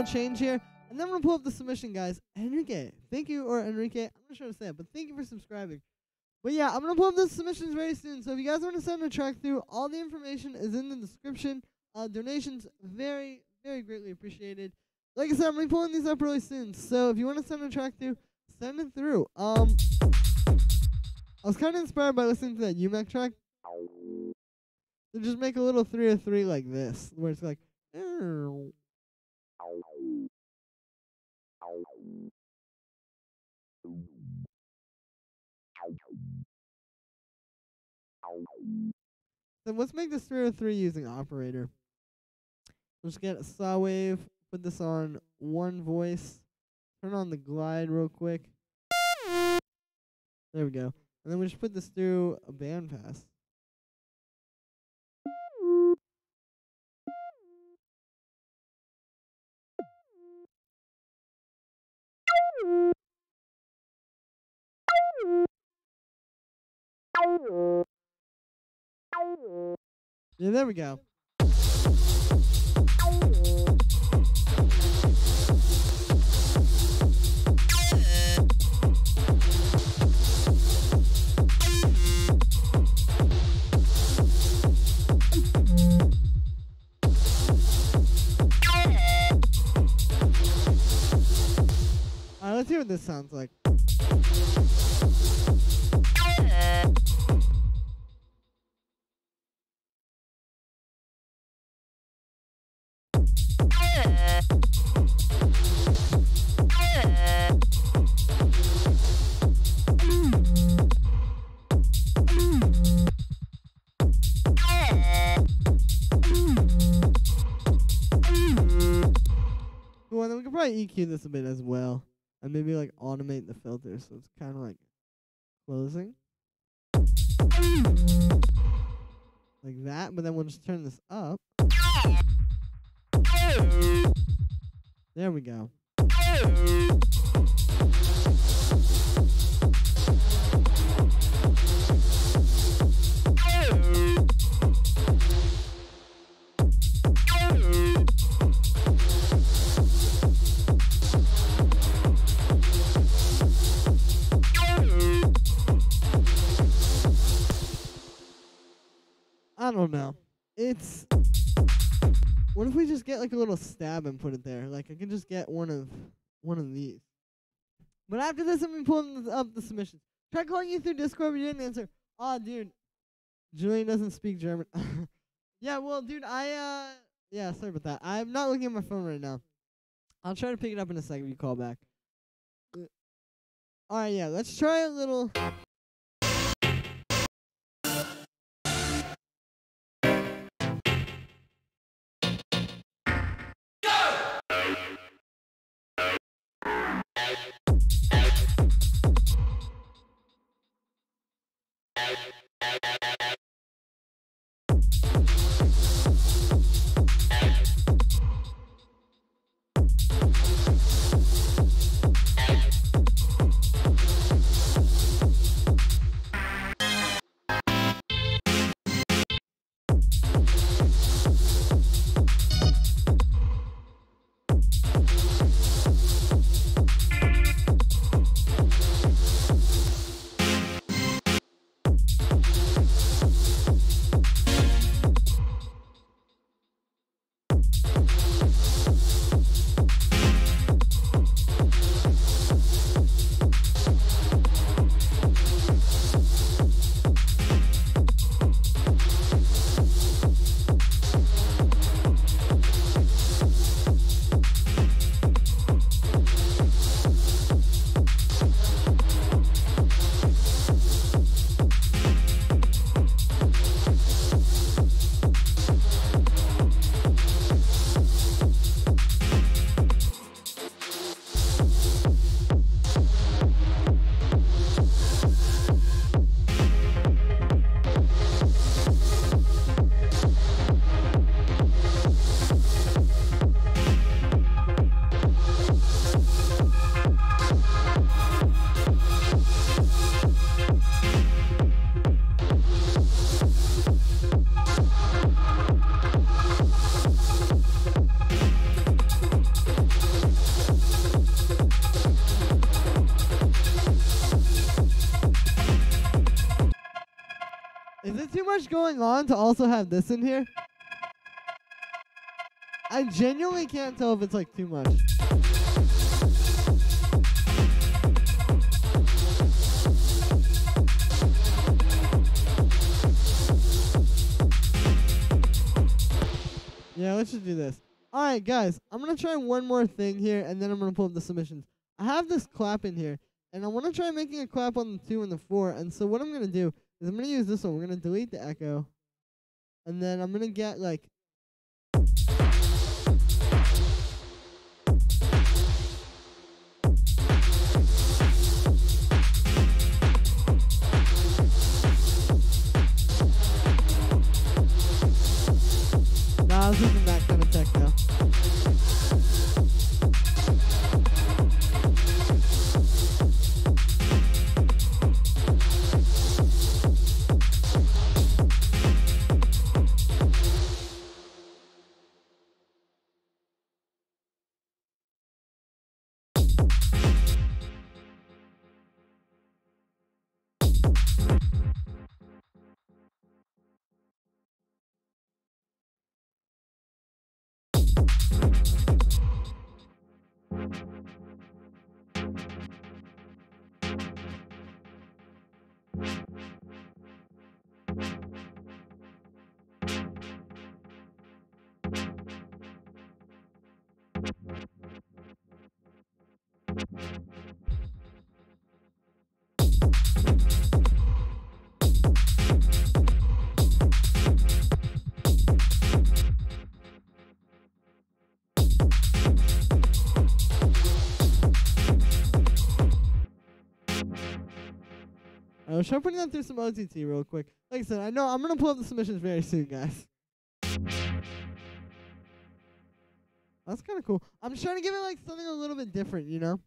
change here, and then I'm gonna pull up the submission, guys. Enrique, thank you, or Enrique, I'm not sure how to say it, but thank you for subscribing. But yeah, I'm gonna pull up the submissions very soon, so if you guys want to send a track through, all the information is in the description. Donations, very, very greatly appreciated. Like I said, I'm gonna be pulling these up really soon, so if you want to send a track through, send it through. I was kind of inspired by listening to that UMAC track. So just make a little 303 like this, where it's like, then let's make this 303 using operator. Let's get a saw wave, put this on one voice, turn on the glide real quick. There we go. And then we just put this through a band pass. Yeah, there we go. Alright, let's hear what this sounds like. Well, then we can probably EQ this a bit as well. And maybe like automate the filter so it's kind of like closing. Like that, but then we'll just turn this up. There we go. I don't know. It's... What if we just get like a little stab and put it there? Like I can just get one of these. But after this, I'm gonna be pulling up the submissions. Try calling you through Discord, but you didn't answer. Aw, dude. Julian doesn't speak German. Yeah, well, dude, yeah, sorry about that. I'm not looking at my phone right now. I'll try to pick it up in a second if you call back. Alright, yeah, let's try a little... much going on to also have this in here. I genuinely can't tell if it's like too much. Yeah, let's just do this. Alright, guys, I'm going to try one more thing here, and then I'm going to pull up the submissions. I have this clap in here, and I want to try making a clap on the 2 and the 4. And so what I'm going to do is I'm going to use this one. We're going to delete the echo, and then I'm going to get, like... Nah, this isn't that kind of techno. I was trying putting that through some OTT real quick. Like I said, I know I'm going to pull up the submissions very soon, guys. That's kind of cool. I'm just trying to give it like something a little bit different, you know?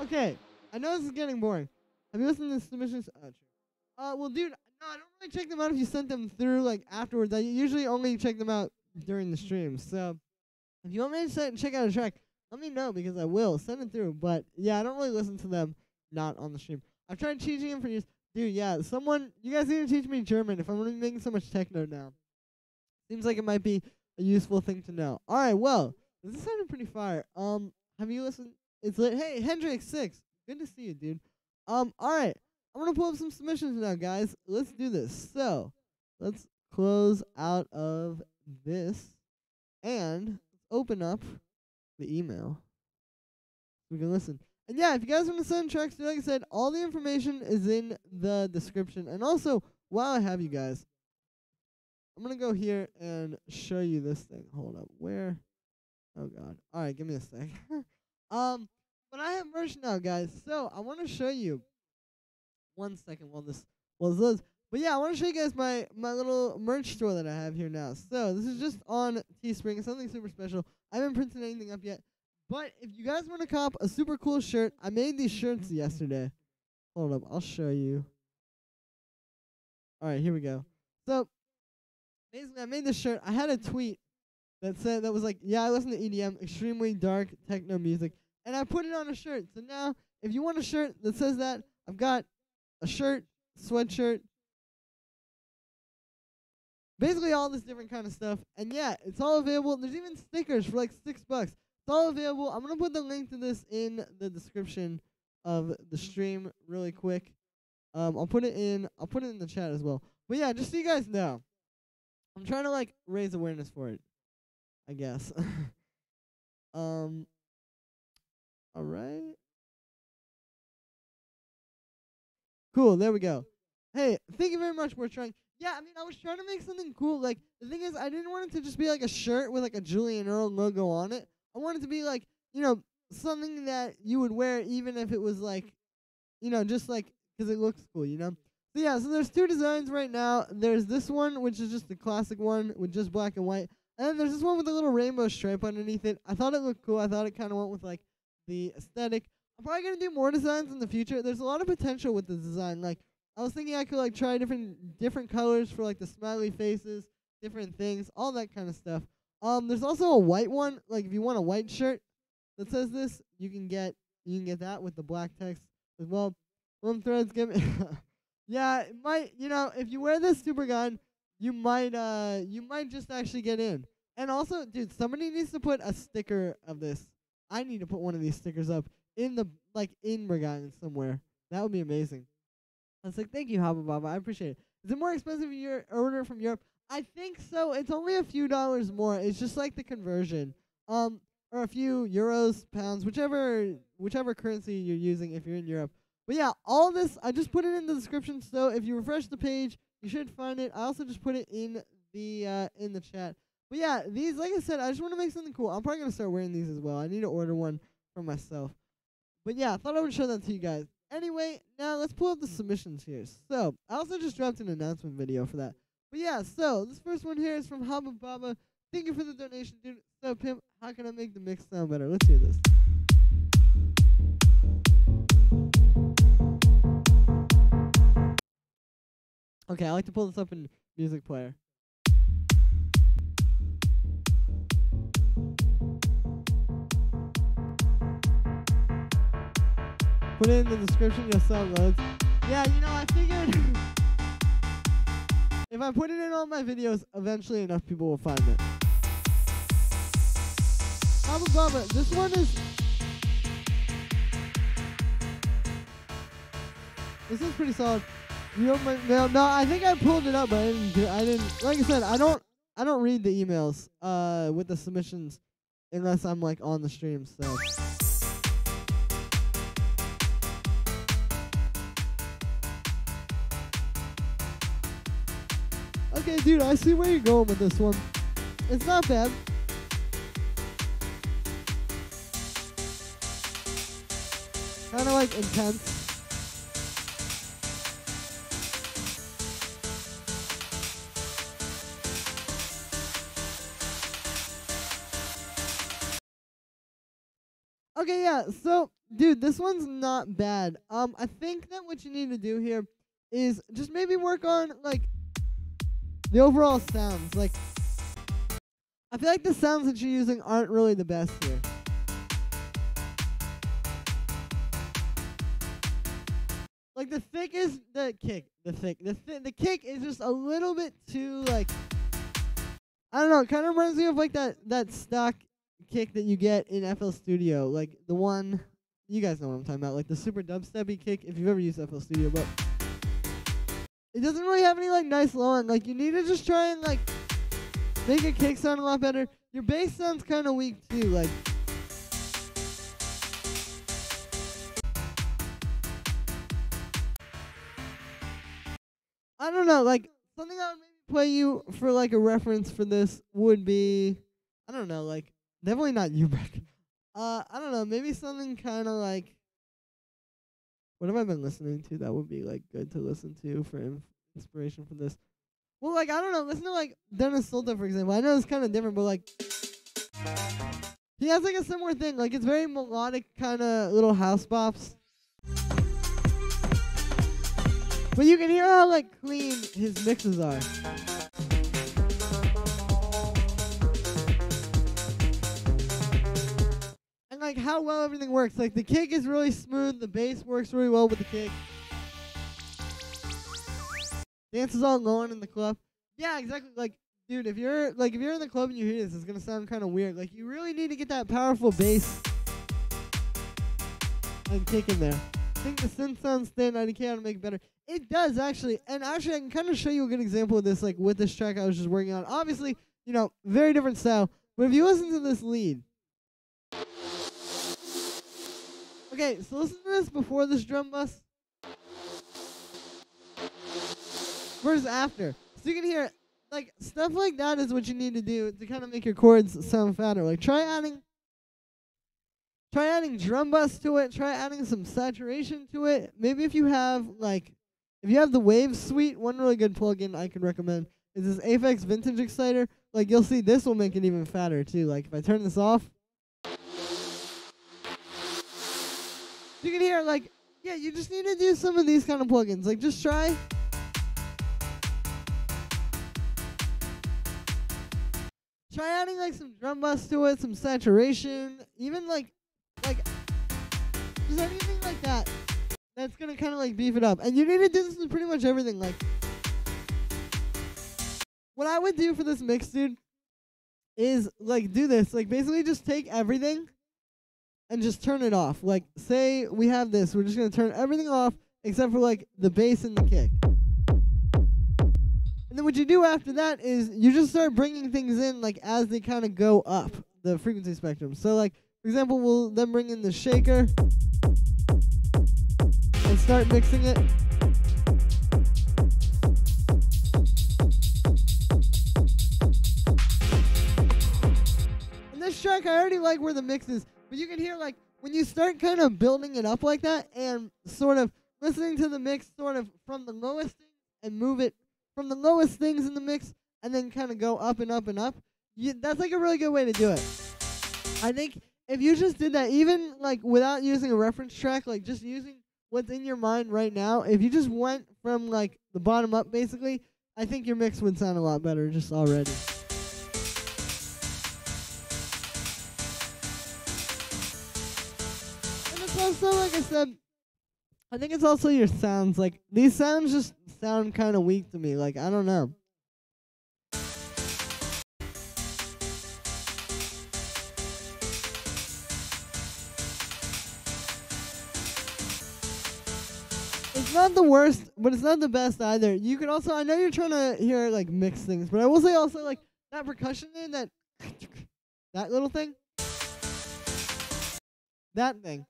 Okay, I know this is getting boring. Have you listened to the submissions? True. Well, dude, no, I don't really check them out if you sent them through, like, afterwards. I usually only check them out during the stream. So, if you want me to check out a track, let me know, because I will. Send it through. But, yeah, I don't really listen to them not on the stream. I've tried teaching them for years. Dude, yeah, you guys need to teach me German if I'm going to be making so much techno now. Seems like it might be a useful thing to know. All right, well, this is sounding pretty fire. Have you listened? It's lit. Hey, Hendrix6. Good to see you, dude. All right. I'm going to pull up some submissions now, guys. Let's do this. So, let's close out of this and open up the email. We can listen. And yeah, if you guys want to send tracks, like I said, all the information is in the description. And also, while I have you guys, I'm going to go here and show you this thing. Hold up. Where? Oh, God. All right, give me a sec. But I have merch now, guys. So I want to show you. 1 second while this loads. But yeah, I want to show you guys my little merch store that I have here now. So this is just on Teespring. It's something super special. I haven't printed anything up yet. But if you guys want to cop a super cool shirt, I made these shirts yesterday. Hold up, I'll show you. All right, here we go. So basically, I made this shirt. I had a tweet that said that was like, yeah, I listen to EDM, extremely dark techno music, and I put it on a shirt. So now, if you want a shirt that says that, I've got a shirt, sweatshirt, basically all this different kind of stuff. And yeah, it's all available. There's even stickers for like $6. It's all available. I'm gonna put the link to this in the description of the stream really quick. I'll put it in the chat as well. But yeah, just so you guys know, I'm trying to like raise awareness for it, I guess. All right. Cool, there we go. Hey, thank you very much for trying. Yeah, I mean, I was trying to make something cool. Like, the thing is, I didn't want it to just be like a shirt with like a Julian Earl logo on it. I wanted it to be like, you know, something that you would wear even if it was like, you know, just like, because it looks cool, you know? So yeah, so there's two designs right now. There's this one, which is just the classic one with just black and white. And then there's this one with a little rainbow stripe underneath it. I thought it looked cool. I thought it kind of went with like the aesthetic. I'm probably going to do more designs in the future. There's a lot of potential with the design. Like, I was thinking I could like try different colors for like the smiley faces, different things, all that kind of stuff. There's also a white one. Like, if you want a white shirt that says this, you can get that with the black text as well. Threads give me yeah, it might, you know, if you wear this super gun, you might just actually get in. And also, dude, somebody needs to put a sticker of this. I need to put one of these stickers up in the in Bergen somewhere. That would be amazing. I was like, thank you, Haba Baba. I appreciate it. Is it more expensive if you order from Europe? I think so. It's only a few dollars more. It's just like the conversion. Or a few euros, pounds, whichever currency you're using if you're in Europe. But yeah, all this, I just put it in the description, so if you refresh the page, you should find it. I also just put it in the chat. But yeah, these, like I said, I just want to make something cool. I'm probably going to start wearing these as well. I need to order one for myself. But yeah, I thought I would show that to you guys. Anyway, now let's pull up the submissions here. So, I also just dropped an announcement video for that. But yeah, so, this first one here is from Haba Baba. Thank you for the donation, dude. So, Pimp, how can I make the mix sound better? Let's hear this. Okay, I like to pull this up in Music Player. Put it in the description, you'll saw it loads. Yeah, you know, I figured if I put it in all my videos, eventually enough people will find it. Haba Baba, this one is... This is pretty solid. You know my mail? No, I think I pulled it up, but I didn't. Like I said, I don't read the emails with the submissions unless I'm like on the stream. So. Okay, dude, I see where you're going with this one. It's not bad. Kind of like intense. Okay, yeah, so, dude, this one's not bad. I think that what you need to do here is just maybe work on, like, the overall sounds. Like, I feel like the sounds that you're using aren't really the best here. Like, the kick is just a little bit too, like, I don't know, it kind of reminds me of, like, that stock kick that you get in FL Studio, like the one, you guys know what I'm talking about, like the super dubsteppy kick, if you've ever used FL Studio, but it doesn't really have any like nice low end. Like, you need to just try and like make your kick sound a lot better. Your bass sounds kind of weak too, like I don't know, like something I would maybe play you for like a reference for this would be, I don't know, like definitely not Ubrek. I don't know, maybe something kind of like, what have I been listening to that would be like good to listen to for inspiration for this? Well, like, I don't know, listen to like Dennis Solta, for example. I know it's kind of different, but like, he has like a similar thing. Like, it's very melodic, kind of little house bops. But you can hear how like clean his mixes are. like how well everything works. Like the kick is really smooth, the bass works really well with the kick. Dance is all going in the club. Yeah, exactly. Like, dude, if you're in the club and you hear this, it's gonna sound kind of weird. Like, you really need to get that powerful bass and kick in there. I think the synth sounds thin. I can't make it better. It does actually, and actually, I can kind of show you a good example of this, like with this track I was just working on. Obviously, you know, very different style. But if you listen to this lead, okay, so listen to this before this drum bus versus after. So you can hear, like, stuff like that is what you need to do to kind of make your chords sound fatter. Like, try adding drum bus to it. Try adding some saturation to it. Maybe if you have, the Wave Suite, one really good plugin I could recommend is this Aphex Vintage Exciter. Like, you'll see this will make it even fatter, too. Like, if I turn this off, you can hear, like, yeah, you just need to do some of these kind of plugins. Like, just try adding, like, some drum bus to it, some saturation, even, like, just anything like that. That's gonna kind of, like, beef it up. And you need to do this with pretty much everything. Like, what I would do for this mix, dude, is, like, do this. Like, basically just take everything and just turn it off. Like, say we have this. We're just going to turn everything off except for, like, the bass and the kick. And then what you do after that is you just start bringing things in, like, as they kind of go up the frequency spectrum. So, like, for example, we'll then bring in the shaker and start mixing it. And this track, I already like where the mix is. But you can hear, like, when you start kind of building it up like that and sort of listening to the mix sort of from the lowest thing and move it from the lowest things in the mix and then kind of go up and up and up, that's, like, a really good way to do it. I think if you just did that, even, like, without using a reference track, like, just using what's in your mind right now, if you just went from, like, the bottom up, basically, I think your mix would sound a lot better just already. Also, like I said, I think it's also your sounds. Like, these sounds just sound kind of weak to me. Like, I don't know. It's not the worst, but it's not the best either. You could also, I know you're trying to hear, like, mixed things, but I will say also, like, that percussion in that little thing, that thing.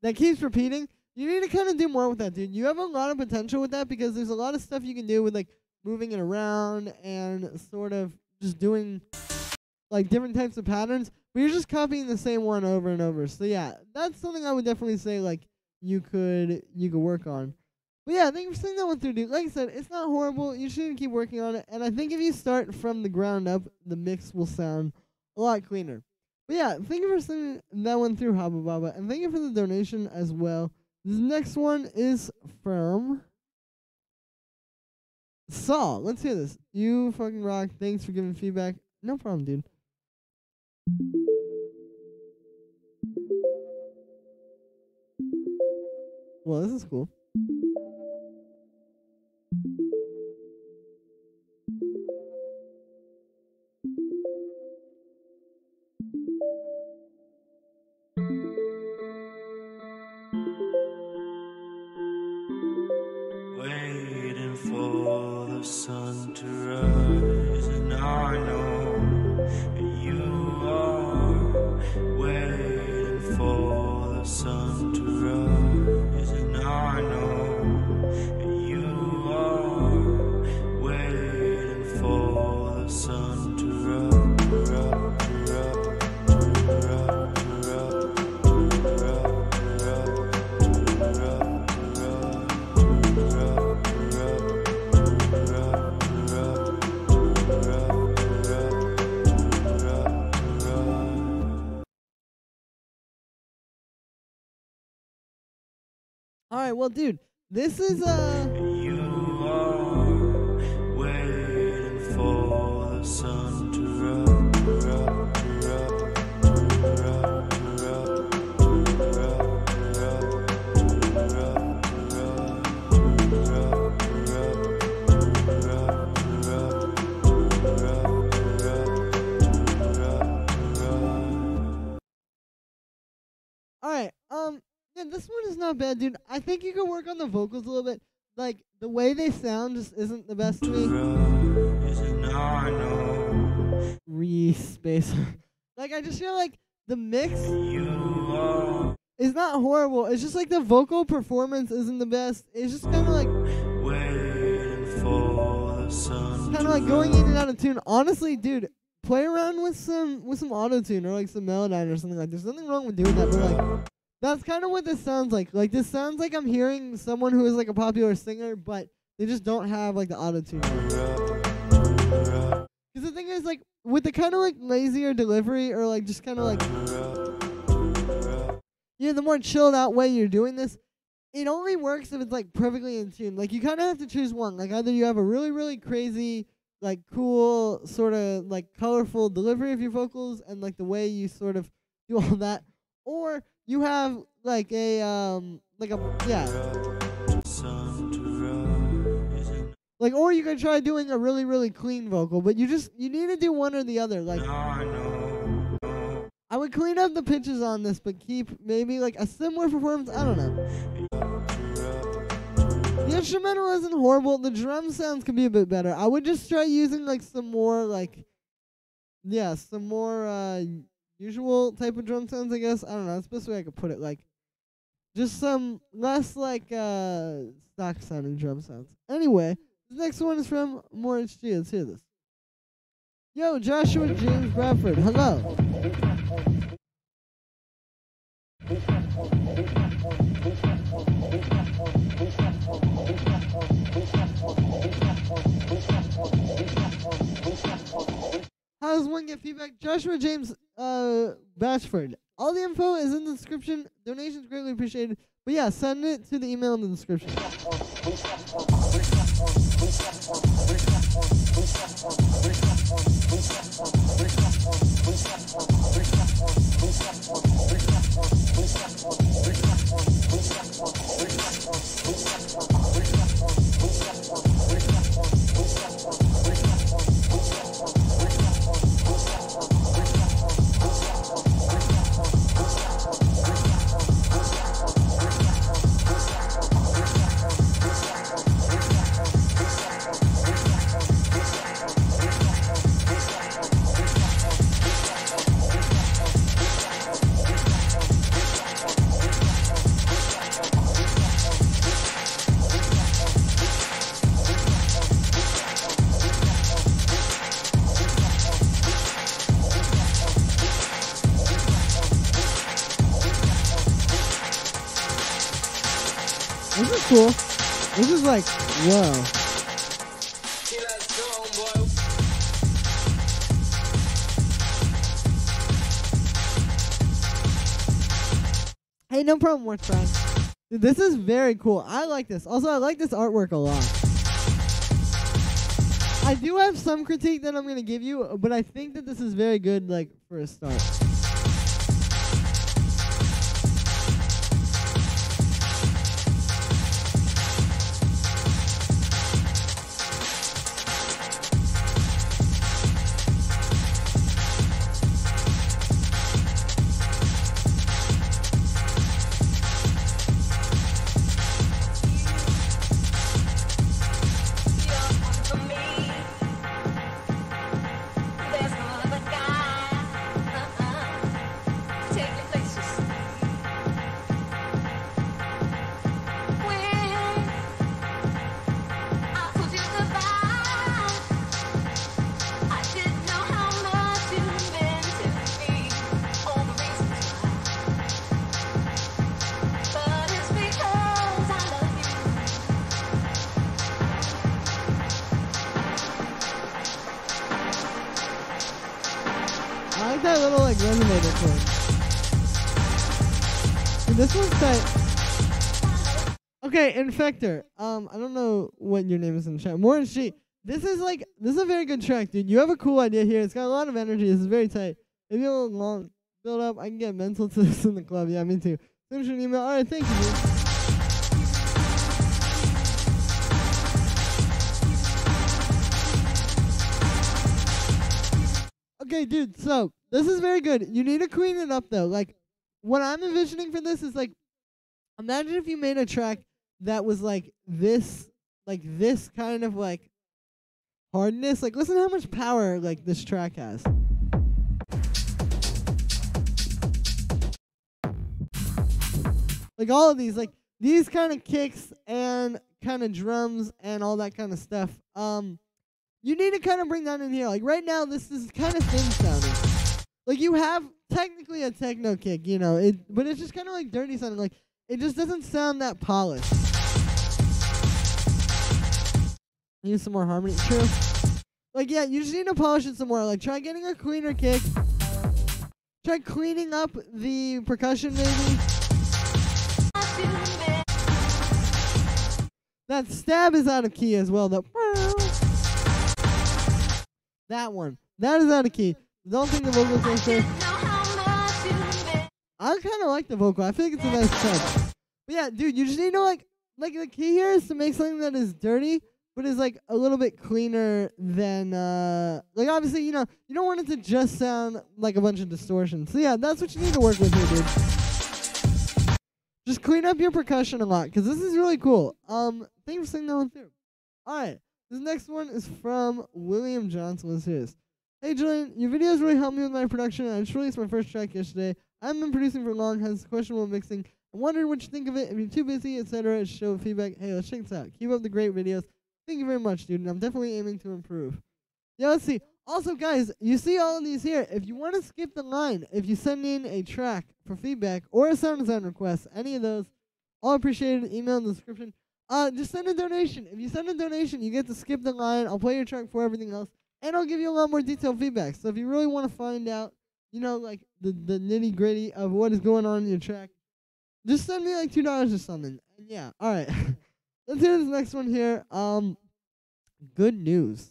That keeps repeating. You need to kind of do more with that, dude. You have a lot of potential with that because there's a lot of stuff you can do with, like, moving it around and sort of just doing, like, different types of patterns. But you're just copying the same one over and over. So, yeah, that's something I would definitely say, like, you could work on. But, yeah, thank you for saying that one through, dude. Like I said, it's not horrible. You should keep working on it. And I think if you start from the ground up, the mix will sound a lot cleaner. But yeah, thank you for sending that one through, Haba Baba, and thank you for the donation as well. This next one is from Saul. Let's hear this. You fucking rock. Thanks for giving feedback. No problem, dude. Well, this is cool. Waiting for the sun to rise, and I know you are waiting for the sun to rise, and I know you are waiting for the sun to rise. Alright, well, dude, this is, You are waiting for the sun to rise. is not bad, dude. I think you can work on the vocals a little bit. Like, the way they sound just isn't the best to me. Space. Like, I just feel like the mix is not horrible. It's just like the vocal performance isn't the best. It's just kind of like going in and out of tune. Honestly, dude, play around with some auto-tune or like some Melodyne or something like. There's nothing wrong with doing that, but like that's kind of what this sounds like. Like this sounds like I'm hearing someone who is like a popular singer, but they just don't have like the auto-tune. Because the thing is, like, with the kind of like lazier delivery or like just kind of like the more chilled out way you're doing this, it only works if it's like perfectly in tune. Like you kind of have to choose one. Like either you have a really, really crazy, like cool, sort of like colorful delivery of your vocals and like the way you sort of do all that, or you have like a like, or you can try doing a really, really clean vocal, but you need to do one or the other. Like, I would clean up the pitches on this, but keep maybe like a similar performance. I don't know. The instrumental isn't horrible. The drum sounds could be a bit better. I would just try using like some more usual type of drum sounds, I guess. I don't know. That's the best way I could put it. Like, just some less like stock sounding drum sounds. Anyway, the next one is from More HG. Let's hear this. Yo, Joshua James Bradford. Hello. How does one get feedback? Joshua James Bashford. All the info is in the description. Donations greatly appreciated. But yeah, send it to the email in the description. This is cool. This is like, whoa. Hey, no problem, Worth Frank. Dude, this is very cool. I like this. Also, I like this artwork a lot. I do have some critique that I'm going to give you, but I think that this is very good, like, for a start. That little like resonator chord. Dude, this one's tight. Okay, Infector. I don't know what your name is in the chat. More Sheet. This is a very good track, dude. You have a cool idea here. It's got a lot of energy. This is very tight. Maybe a little long build up. I can get mental to this in the club. Yeah, me too. Send an email. All right, thank you, dude. Okay, dude, so this is very good. You need to clean it up, though. Like, what I'm envisioning for this is, like, Imagine if you made a track that was like this kind of like hardness. Like, listen to how much power like this track has. Like all of these, like these kind of kicks and kind of drums and all that kind of stuff. You need to kind of bring that in here. Like right now, this is kind of thin sounding. Like you have technically a techno kick, you know, but it's just kind of like dirty sounding. Like it just doesn't sound that polished. Use some more harmony. True. Like yeah, you just need to polish it some more. Like try getting a cleaner kick. Try cleaning up the percussion maybe. That stab is out of key as well. That one. That is out of key. Don't think the vocal's right there. I kind of like the vocal. I feel like it's a nice touch. But yeah, dude, you just need to like the key here is to make something that is dirty, but is like a little bit cleaner than like obviously, you know, you don't want it to just sound like a bunch of distortion. So yeah, that's what you need to work with here, dude. Just clean up your percussion a lot, because this is really cool. Thanks for sending that one through. Alright, this next one is from William Johnson. Let's hear this. Hey Julian, your videos really helped me with my production. I just released my first track yesterday. I haven't been producing for long, has questionable mixing. I'm wondering what you think of it. If you're too busy, etc., show feedback. Hey, let's check this out. Keep up the great videos. Thank you very much, dude, and I'm definitely aiming to improve. Yeah, let's see. Also, guys, you see all of these here. If you want to skip the line, if you send in a track for feedback or a sound design request, any of those, all appreciated. Email in the description. Just send a donation. If you send a donation, you get to skip the line. I'll play your track for everything else, and I'll give you a lot more detailed feedback. So if you really want to find out, you know, like the nitty gritty of what is going on in your track, just send me like $2 or something. And yeah, all right. Let's hear this next one here. Good news.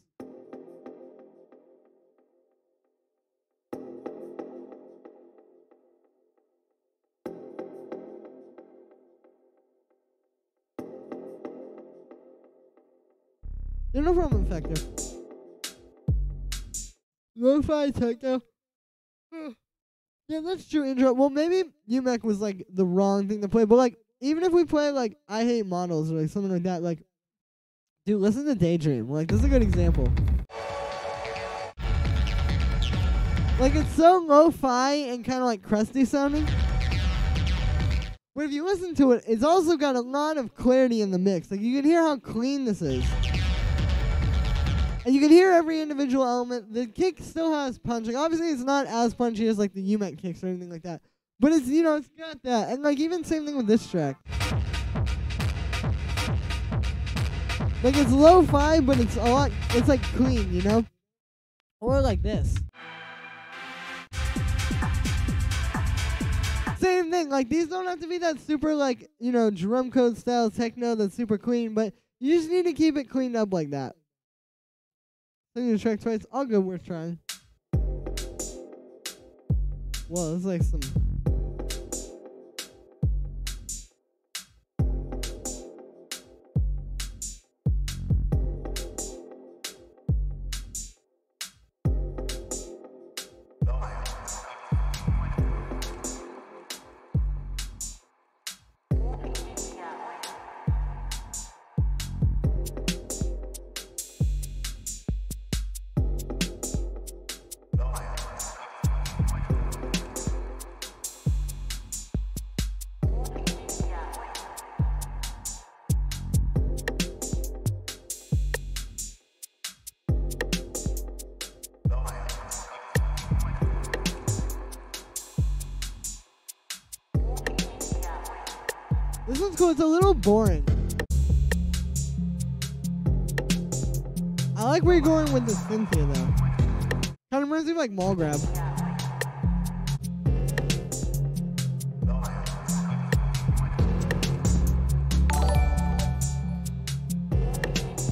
No problem, Factor. Lo-fi techno. Yeah, that's true. Intro. Well, maybe UMEC was like the wrong thing to play, but like even if we play like I Hate Models or like something like that, like dude, listen to Daydream. Like this is a good example. Like it's so lo-fi and kind of like crusty sounding. But if you listen to it, it's also got a lot of clarity in the mix. Like you can hear how clean this is. And you can hear every individual element. The kick still has punch. Like obviously it's not as punchy as like the UMEC kicks or anything like that. But it's, you know, it's got that. And like even same thing with this track. Like it's lo-fi, but it's a lot, it's like clean, you know? Or like this. Same thing, like these don't have to be that super like, you know, drum code style techno that's super clean, but you just need to keep it cleaned up like that. Singing the track twice, all good, worth trying. Whoa, it's like some... This one's cool. It's a little boring. I like where you're going with the synth here, though. Kind of reminds me of like Mall Grab.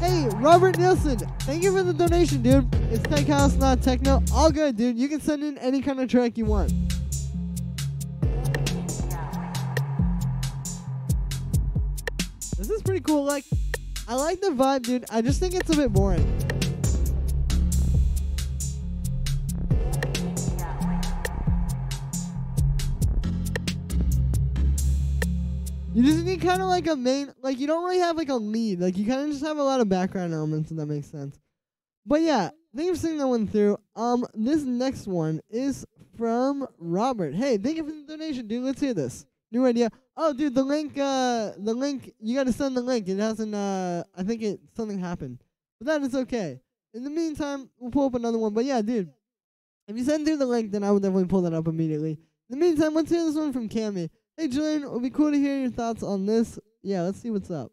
Hey, Robert Nielsen, thank you for the donation, dude. It's Tech House, not Techno. All good, dude. You can send in any kind of track you want. This is pretty cool. Like, I like the vibe, dude. I just think it's a bit boring. You just need kind of like a main, like you don't really have like a lead. Like you kind of just have a lot of background elements, if that makes sense. But yeah, thank you for seeing that one through. This next one is from Robert. Hey, thank you for the donation, dude. Let's hear this. New idea. Oh, dude, the link, you gotta send the link. It hasn't, I think something happened. But that is okay. In the meantime, we'll pull up another one. But yeah, dude, if you send through the link, then I would definitely pull that up immediately. In the meantime, let's hear this one from Cammy. Hey, Julian, it would be cool to hear your thoughts on this. Yeah, let's see what's up.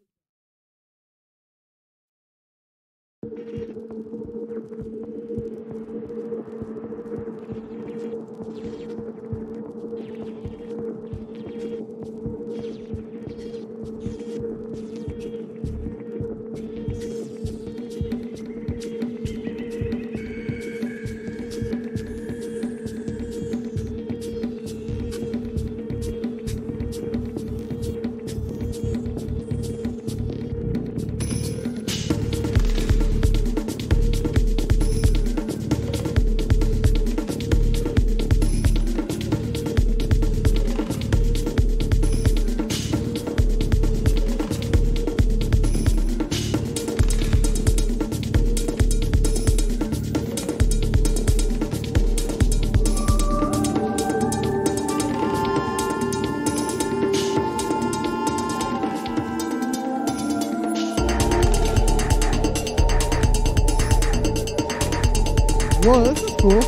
Whoa, this is cool.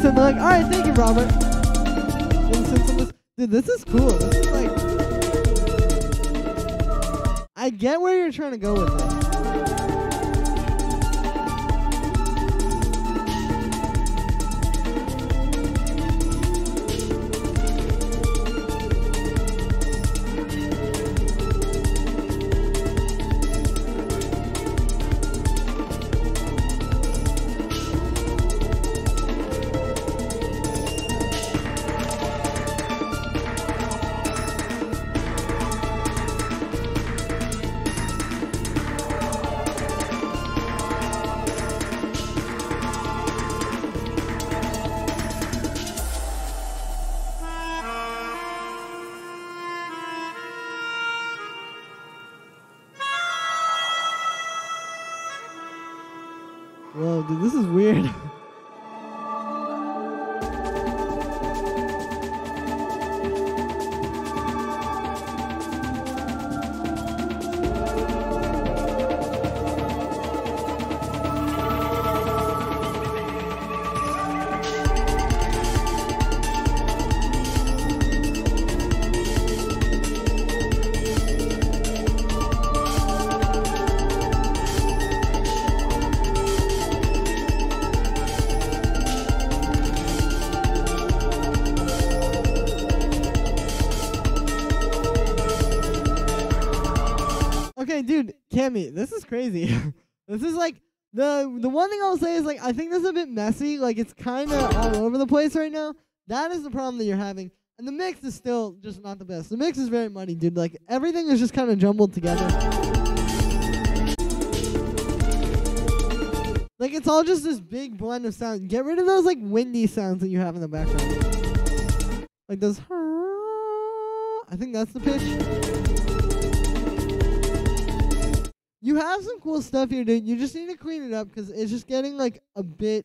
And they're like, all right, thank you, Robert. Dude, this is cool. This is like, I get where you're trying to go with this. Whoa, dude, this is weird. Okay, dude, Cammy, this is crazy. This is like the one thing I'll say is like I think this is a bit messy. Like it's kind of all over the place right now. That is the problem that you're having, and the mix is still just not the best. The mix is very muddy, dude. Like everything is just kind of jumbled together. Like it's all just this big blend of sound. Get rid of those like windy sounds that you have in the background. Like those. I think that's the pitch. You have some cool stuff here, dude. You just need to clean it up because it's just getting like a bit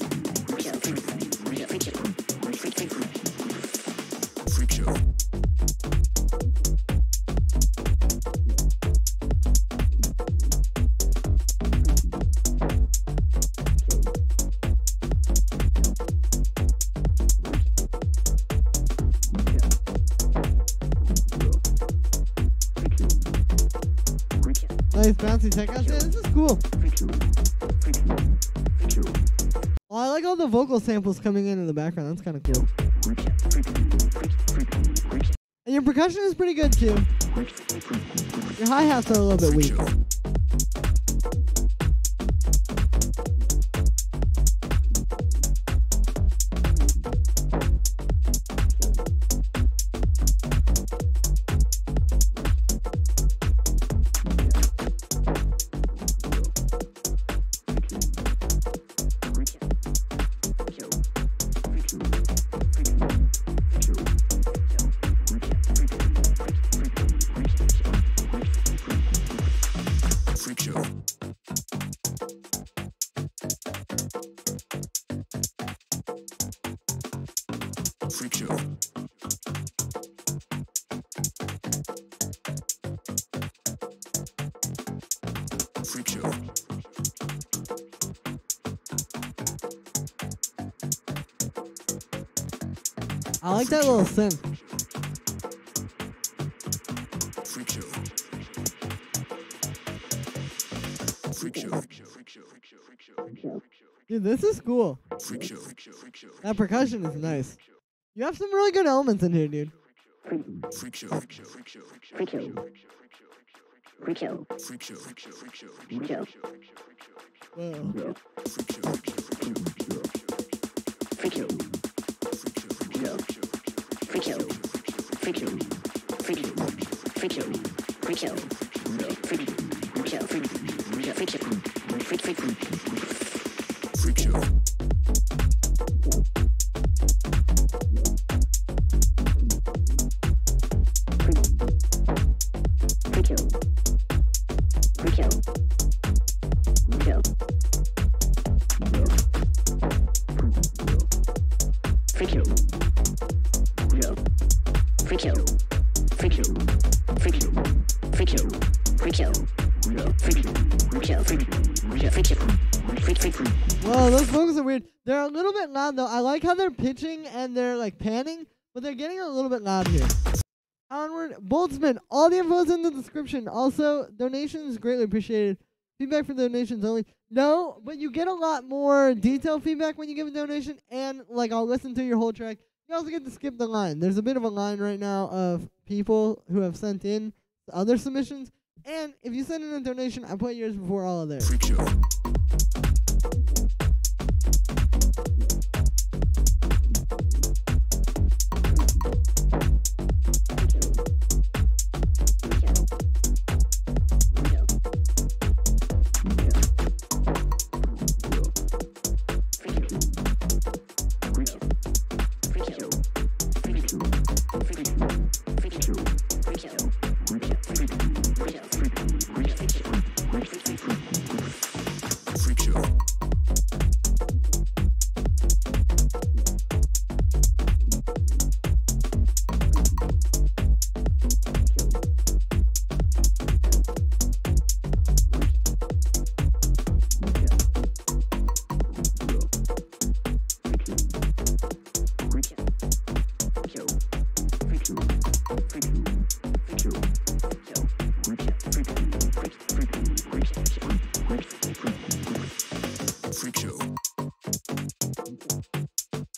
Freak show. Nice bouncy tech out there. This is cool. Oh, I like all the vocal samples coming in the background. That's kind of cool. And your percussion is pretty good too. Your hi-hats are a little bit weak. Freak show. Freak show. Freak show. I like that little synth. Freak show. Freak show. Dude, this is cool. Freak show. That percussion is nice. You have some really good elements in here, dude. Freak show. Freak show. Freak show. Freak show. Freak show. Whoa. Freak show. Freak show. Freak show. Freak show. Freak show. Freak show. Freak show. Freak show. Freak show. Whoa, those vocals are weird. They're a little bit loud though. I like how they're pitching and they're like panning, but they're getting a little bit loud here. Onward, Boltzmann, all the info is in the description. Also, donations greatly appreciated. Feedback for donations only. No, but you get a lot more detailed feedback when you give a donation, and like I'll listen to your whole track. You also get to skip the line. There's a bit of a line right now of people who have sent in other submissions, and if you send in a donation, I put yours before all of theirs. Freak show.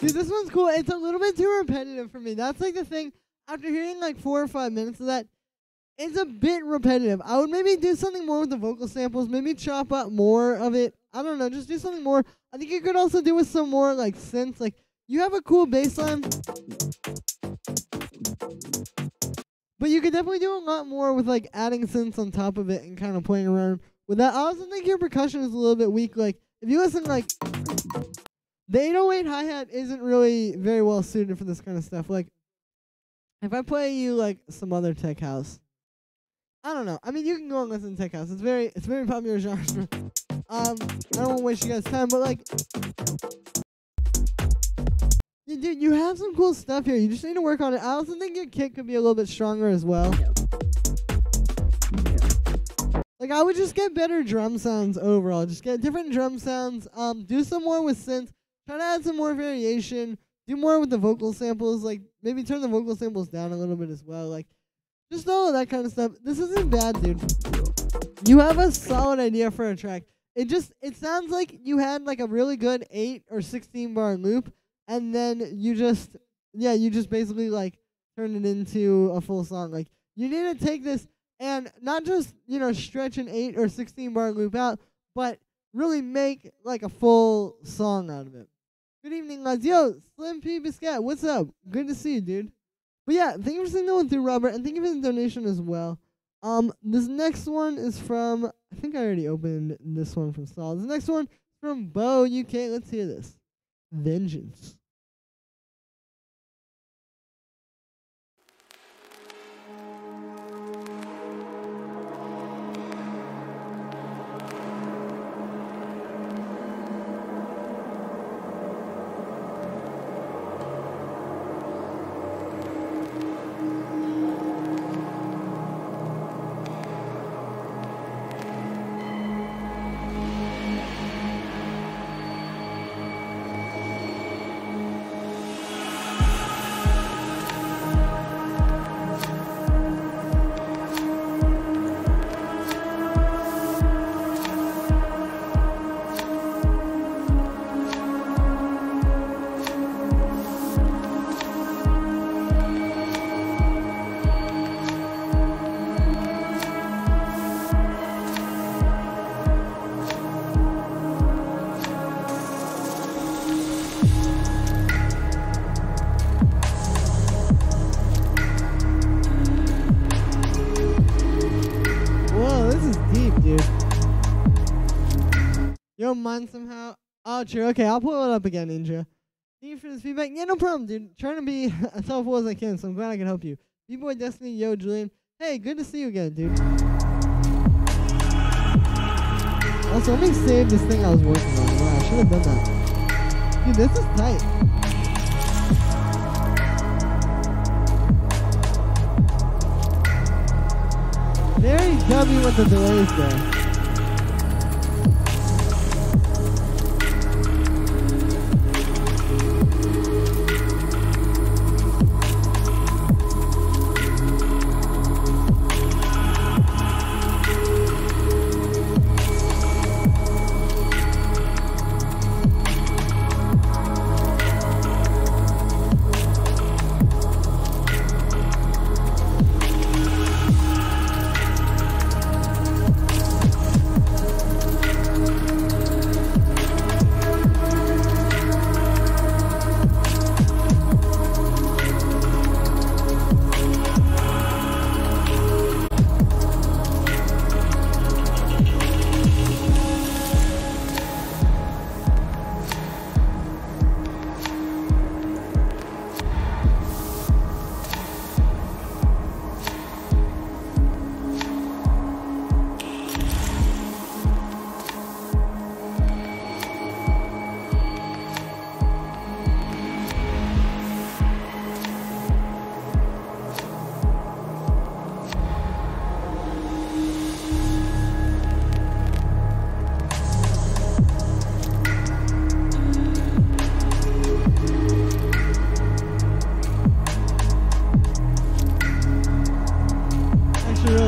Dude, this one's cool. It's a little bit too repetitive for me. That's like the thing. After hearing like 4 or 5 minutes of that, it's a bit repetitive. I would maybe do something more with the vocal samples. Maybe chop up more of it. I don't know. Just do something more. I think you could also do with some more like synths. Like you have a cool bass line, but you could definitely do a lot more with like adding synths on top of it and kind of playing around with that. I also think your percussion is a little bit weak. Like if you listen, like the 808 hi-hat isn't really very well suited for this kind of stuff. Like if I play you like some other tech house, I don't know. I mean, you can go and listen to tech house. It's very popular genre. I don't want to waste you guys' time, but like, dude, you have some cool stuff here. You just need to work on it. I also think your kick could be a little bit stronger as well. Like, I would just get better drum sounds overall. Just get different drum sounds. Do some more with synths. Try to add some more variation. Do more with the vocal samples. Like, maybe turn the vocal samples down a little bit as well. Like, just all of that kind of stuff. This isn't bad, dude. You have a solid idea for a track. It sounds like you had like a really good 8 or 16 bar loop, and then you just basically like turned it into a full song. Like, you need to take this and not just, stretch an 8 or 16 bar loop out, but really make like a full song out of it. Good evening, lads. Yo, Slim P Biscat, what's up? Good to see you, dude. But yeah, thank you for sending that one through, Robert, and thank you for the donation as well. This next one is from, I think I already opened this one from Saul. This next one is from Bo UK. Let's hear this. Vengeance. Mine somehow. Oh, true. Okay, I'll pull it up again, Ninja. Thank you for this feedback. Yeah, no problem, dude. Trying to be as helpful as I can, so I'm glad I can help you. B-Boy Destiny, yo, Julian. Hey, good to see you again, dude. Also, let me save this thing I was working on. Wow, I should have done that. Dude, this is tight. Very dubby with the delays there.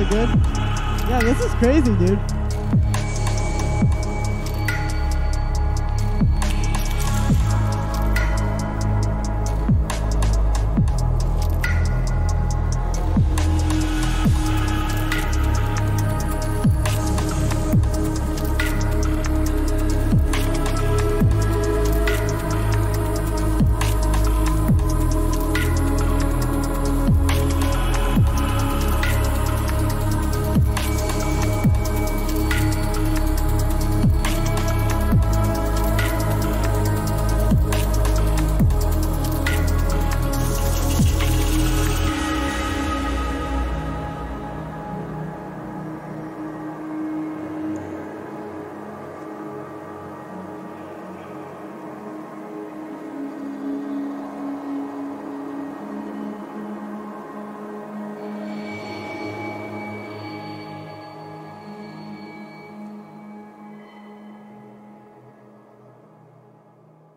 Good. Yeah, this is crazy, dude.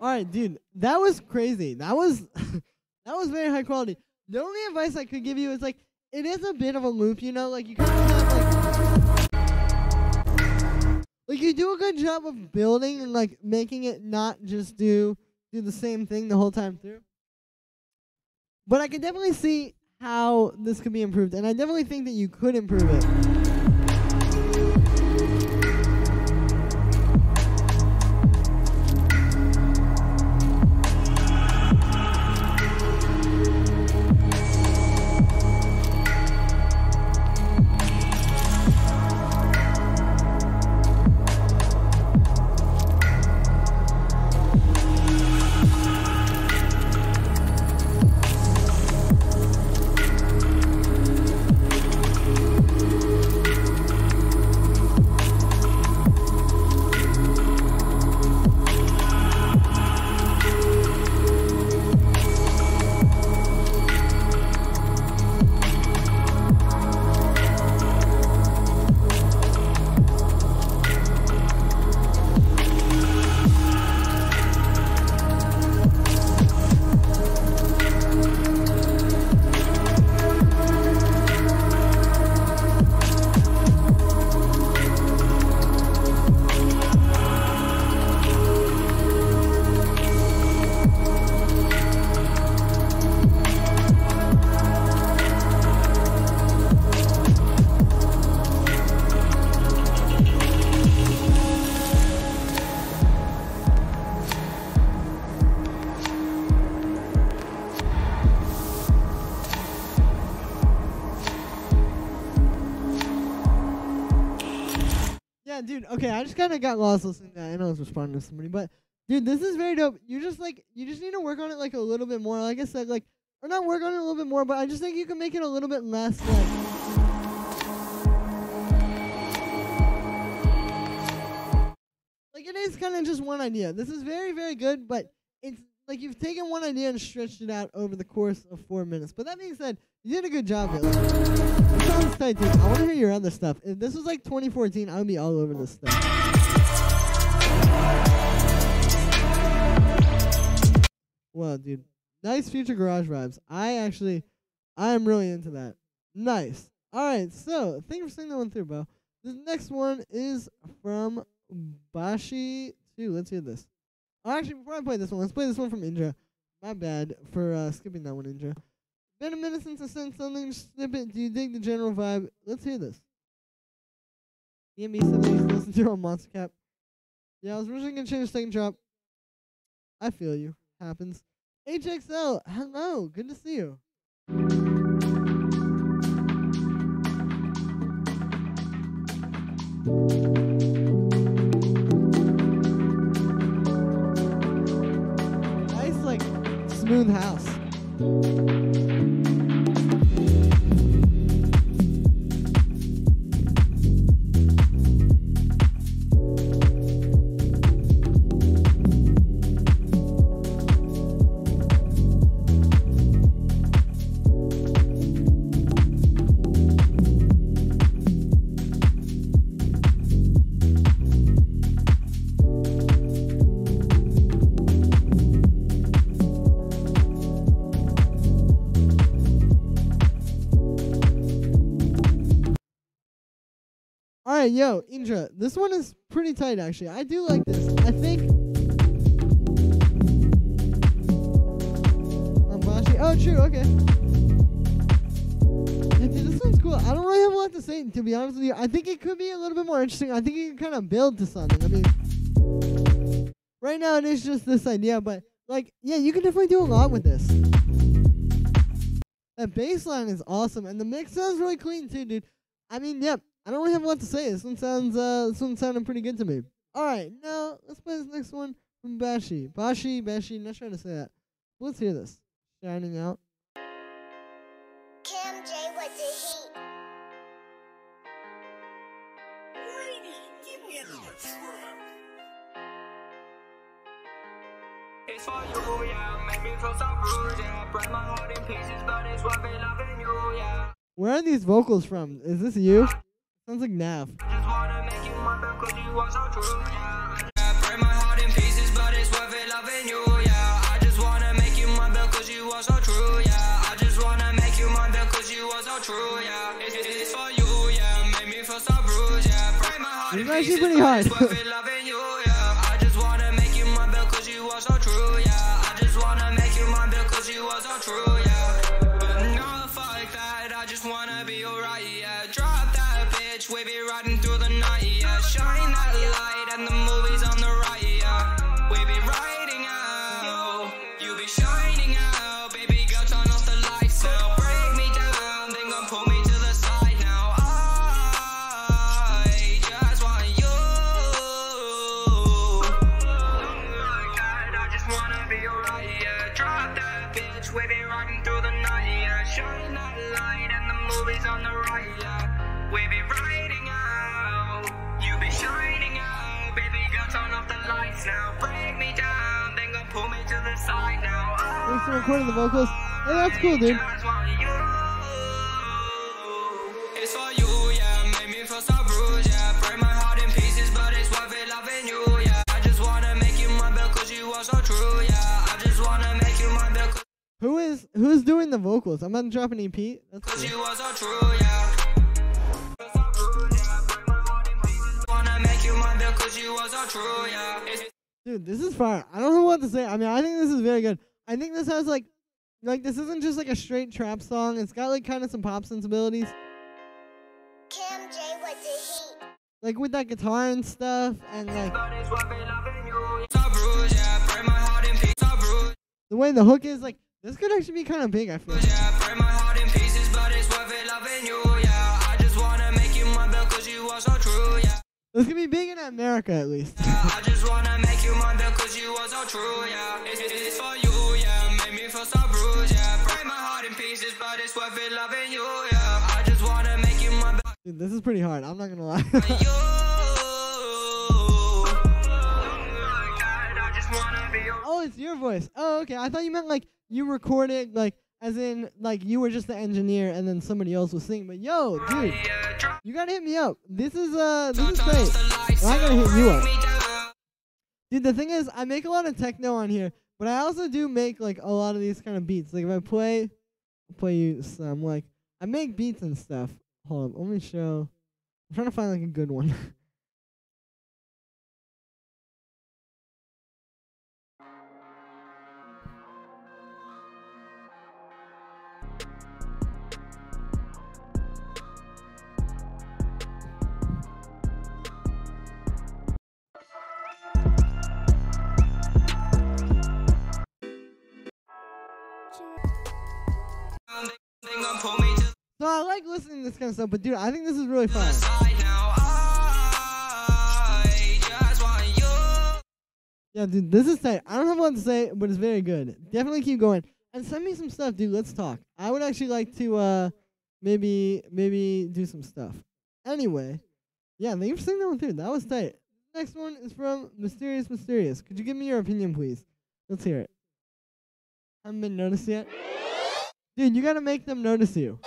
All right, dude, that was crazy. That was that was very high quality. The only advice I could give you is like it is a bit of a loop, you know, like you kind of have like you do a good job of building and like making it not just do the same thing the whole time through. But I can definitely see how this could be improved, and I definitely think that you could improve it. Yeah, dude, okay, I just kind of got lost listening to that. I know I was responding to somebody, but, dude, this is very dope. You just need to work on it, like, a little bit more. Like I said, like, or not work on it a little bit more, but I just think you can make it a little bit less, like, it is kind of just one idea. This is very, very good, but it's, like, you've taken one idea and stretched it out over the course of 4 minutes. But that being said, you did a good job here. It sounds tight, dude. I want to hear your other stuff. If this was like 2014, I would be all over this stuff. Well, dude, nice future garage vibes. I am really into that. Nice. All right, so thank you for seeing that one through, Bo. This next one is from Bashi 2. Let's hear this. Oh, actually, before I play this one, let's play this one from Indra. My bad for skipping that one, Indra. Been a minute since I sent something snippet. Do you dig the general vibe? Let's hear this. DMB something to listen to on Monster Cap. Yeah, I was originally going to change the second drop. I feel you. Happens. HXL, hello. Good to see you. Nice, like, smooth house. Alright, yo, Indra, this one is pretty tight, actually. I do like this. I think... Ambashi. Oh, true, okay. Yeah, dude, this one's cool. I don't really have a lot to say, to be honest with you. I think it could be a little bit more interesting. I think you can kind of build to something. I mean, right now it is just this idea, but, like, yeah, you can definitely do a lot with this. That bass line is awesome, and the mix sounds really clean, too, dude. I mean, yep. I don't really have a lot to say. This one sounded pretty good to me. Alright, now let's play this next one from Bashi. Bashi, not trying to say that. Let's hear this. Shining Out. Kim J with the heat. Give me another It's for you, yeah. Make me feel so rude, yeah. Break my heart in pieces, but it's worth it loving you, yeah. Where are these vocals from? Is this you? Sounds like Nav. Just wanna make you my back 'cause you are so true, yeah. Break my heart in pieces, but it's worth it loving you, true, yeah. It's for you, yeah. Make me feel so bruised, yeah. Break my heart in It's actually pieces, pretty but hard. it's worth it loving you, yeah. I just wanna make you my bill cause you are so true, yeah. I just wanna make you my bill cause you are so true, yeah. But no, fuck that, I just wanna be alright, yeah. Drop that bitch, we be riding through the night, yeah. Shine that light and the movies on the right, yeah. We be riding out, you be shining out. Baby girl, turn off the lights now. Break me down, then gon' pull me to the side now. I just want you. I just wanna be alright, yeah. Drop that bitch, we be riding through the night, yeah. Shine that light and the movies on the right, yeah. We be riding out, you be shining out. Baby girl, turn off the lights now. Break me down, then gon' pull me to the side now. Thanks for recording the vocals. Hey, that's cool, dude. Just want you. It's for you, yeah. Make me feel so bruised, yeah. Break my heart in pieces, but it's worth it loving you, yeah. I just wanna make you my bill cause you are so true, yeah. I just wanna make you my bill Who's doing the vocals? I'm about to drop an EP. That's cause cool. you are so true, yeah. Wanna make you my bill cause you are so true, yeah. Dude, this is fire. I don't know what to say. I mean, I think this is very good. I think this has like this isn't just like a straight trap song. It's got like kind of some pop sensibilities. Kim J with the heat. Like with that guitar and stuff, and like the way the hook is, like this could actually be kind of big, I feel. This could be big in America at least. I just wanna make you my bill cause you are so true, yeah. It's for you, yeah. Make me feel so bruised, yeah. Break my heart in pieces, but it's worth it loving you, yeah. I just wanna make you my bill. Dude, this is pretty hard. I'm not gonna lie. Oh, it's your voice. Oh, okay. I thought you meant like you recorded like as in like you were just the engineer and then somebody else was singing. But yo, dude, you gotta hit me up. This is great. Well, I gotta hit you up. Dude, the thing is, I make a lot of techno on here, but I also do make like a lot of these kind of beats. Like if I play you some, like I make beats and stuff. Hold up, let me show. I'm trying to find like a good one. So I like listening to this kind of stuff, but dude, I think this is really fun. Yeah, dude, this is tight. I don't have a lot to say, but it's very good. Definitely keep going. And send me some stuff, dude. Let's talk. I would actually like to maybe do some stuff. Anyway, yeah, thank you for singing that one, dude. That was tight. Next one is from Mysterious. Could you give me your opinion, please? Let's hear it. Haven't been noticed yet? Dude, you gotta make them notice you.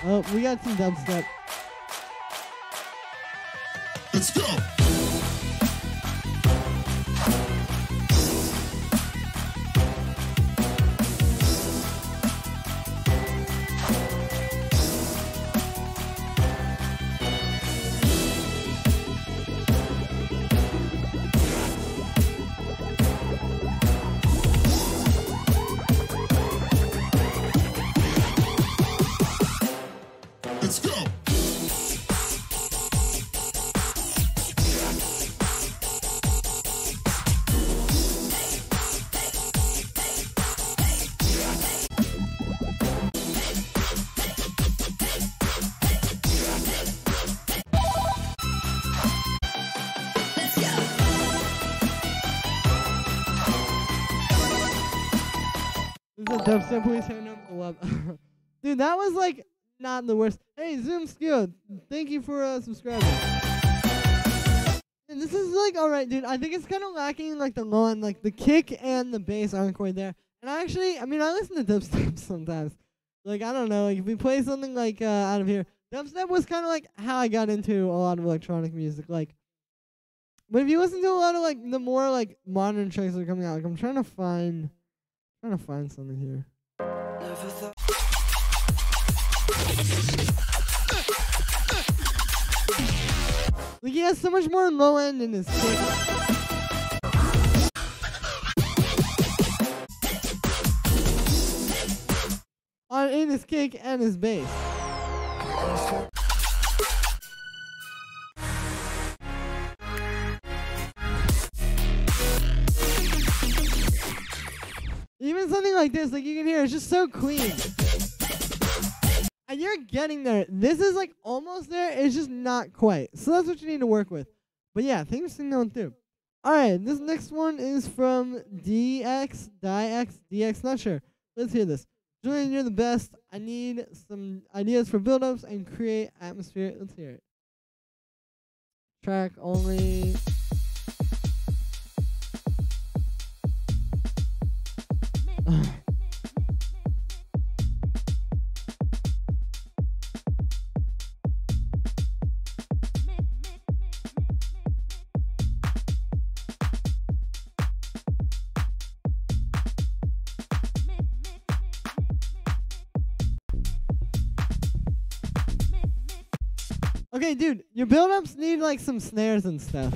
Oh, we got some dubstep. Let's go. Let's go. This is a dubstep, please hand up. Love. Dude, that was like not the worst. Hey, Zoom Skill, thank you for subscribing. And this is like alright, dude. I think it's kind of lacking like the low end, like the kick and the bass aren't quite there. And I listen to dubstep sometimes. Like I don't know, like if we play something like out of here, dubstep was kind of like how I got into a lot of electronic music. Like, but if you listen to a lot of like the more like modern tracks that are coming out, like I'm trying to find something here. Like, he has so much more low end in his kick. In his kick and his bass. Even something like this, like you can hear, it's just so clean. And you're getting there. This is like almost there. It's just not quite. So that's what you need to work with. But yeah, thanks for going through. Alright, this next one is from DX, not sure. Let's hear this. Julian, you're the best. I need some ideas for build-ups and create atmosphere. Let's hear it. Track only. Okay, dude, your build-ups need like some snares and stuff.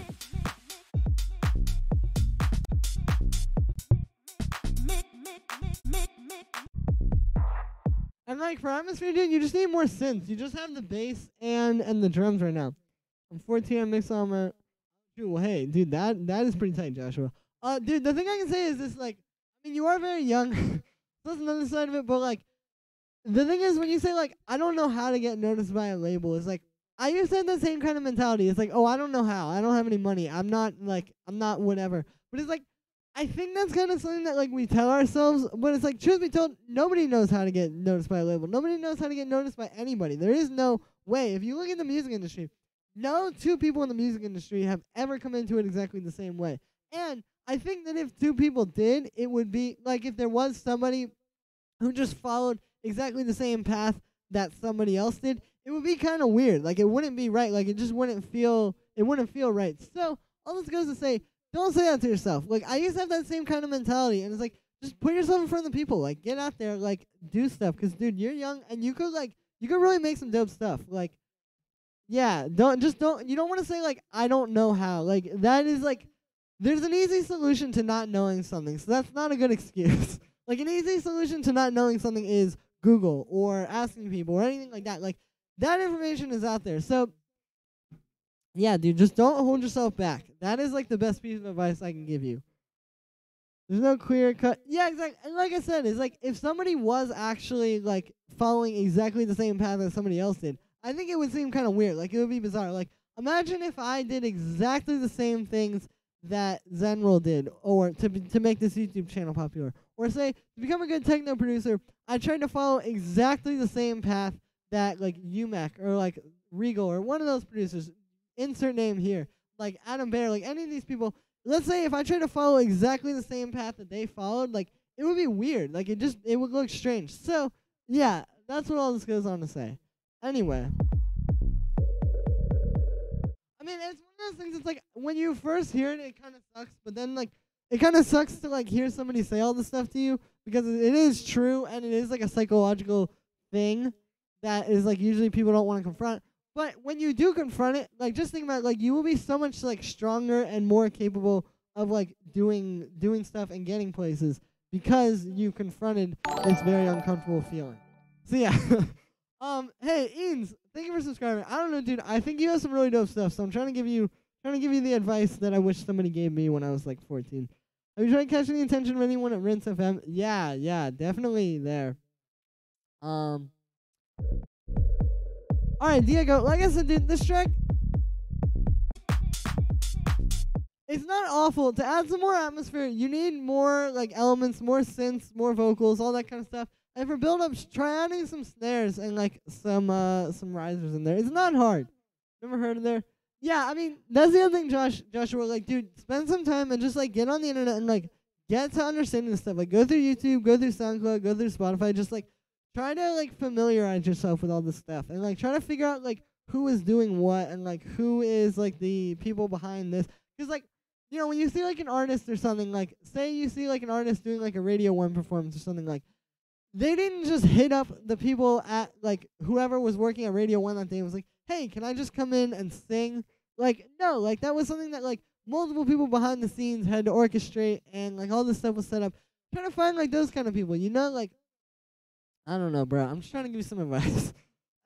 And like for atmosphere, dude, you just need more synths. You just have the bass and the drums right now. I'm 14 on mix on my. Dude, well, hey, dude, that is pretty tight, Joshua. Dude, the thing I can say is this: like, I mean, you are very young. That's another side of it, but like, the thing is when you say like, I don't know how to get noticed by a label, it's like. I used to have the same kind of mentality. It's like, oh, I don't know how. I don't have any money. I'm not whatever. But it's like, I think that's kind of something that like we tell ourselves. But it's like, truth be told, nobody knows how to get noticed by a label. Nobody knows how to get noticed by anybody. There is no way. If you look at the music industry, no two people in the music industry have ever come into it exactly the same way. And I think that if two people did, it would be like if there was somebody who just followed exactly the same path that somebody else did, it would be kind of weird. Like, it wouldn't be right. Like, it just wouldn't feel right. So, all this goes to say, don't say that to yourself. Like, I used to have that same kind of mentality, and it's like, just put yourself in front of the people. Like, get out there, like, do stuff. Because, dude, you're young, and you could really make some dope stuff. Like, yeah, you don't want to say, like, I don't know how. Like, that is, like, there's an easy solution to not knowing something. So, that's not a good excuse. Like, an easy solution to not knowing something is Google or asking people or anything like that. Like, that information is out there. So, yeah, dude, just don't hold yourself back. That is, like, the best piece of advice I can give you. There's no clear cut. Yeah, exactly. And like I said, it's like if somebody was actually, like, following exactly the same path that somebody else did, I think it would seem kind of weird. Like, it would be bizarre. Like, imagine if I did exactly the same things that Zenroll did or to make this YouTube channel popular. Or say, to become a good techno producer, I tried to follow exactly the same path that like UMAC or like Regal or one of those producers, insert name here, like Adam Bear, like any of these people, let's say if I tried to follow exactly the same path that they followed, like it would be weird. Like it would look strange. So yeah, that's what all this goes on to say. Anyway. I mean, it's one of those things, it's like when you first hear it, it kind of sucks, but then like it kind of sucks to like hear somebody say all this stuff to you because it is true and it is like a psychological thing that is like usually people don't want to confront. But when you do confront it, like just think about it, like you will be so much like stronger and more capable of like doing stuff and getting places because you confronted this very uncomfortable feeling. So yeah. Hey Eanes, thank you for subscribing. I don't know, dude. I think you have some really dope stuff, so I'm trying to give you the advice that I wish somebody gave me when I was like 14. Have you tried catching the attention of anyone at Rinse FM? Yeah, definitely there. Alright, Diego, like I said, dude, this track, it's not awful. To add some more atmosphere, you need more like elements, more synths, more vocals, all that kind of stuff. And for build-ups, try adding some snares and like some risers in there. It's not hard. Never heard of there? Yeah, I mean, that's the other thing, Joshua, like, dude, spend some time and just like get on the internet and like get to understanding this stuff. Like go through YouTube, go through SoundCloud, go through Spotify, just like try to like familiarize yourself with all this stuff and like try to figure out like who is doing what and like who is like the people behind this. Because like, you know, when you see like an artist or something, like say you see like an artist doing like a Radio 1 performance or something, like they didn't just hit up the people at, like, whoever was working at Radio 1 that day and was like, hey, can I just come in and sing? Like, no, like, that was something that, like, multiple people behind the scenes had to orchestrate, and, like, all this stuff was set up. Trying to find, like, those kind of people, you know? Like, I don't know, bro. I'm just trying to give you some advice.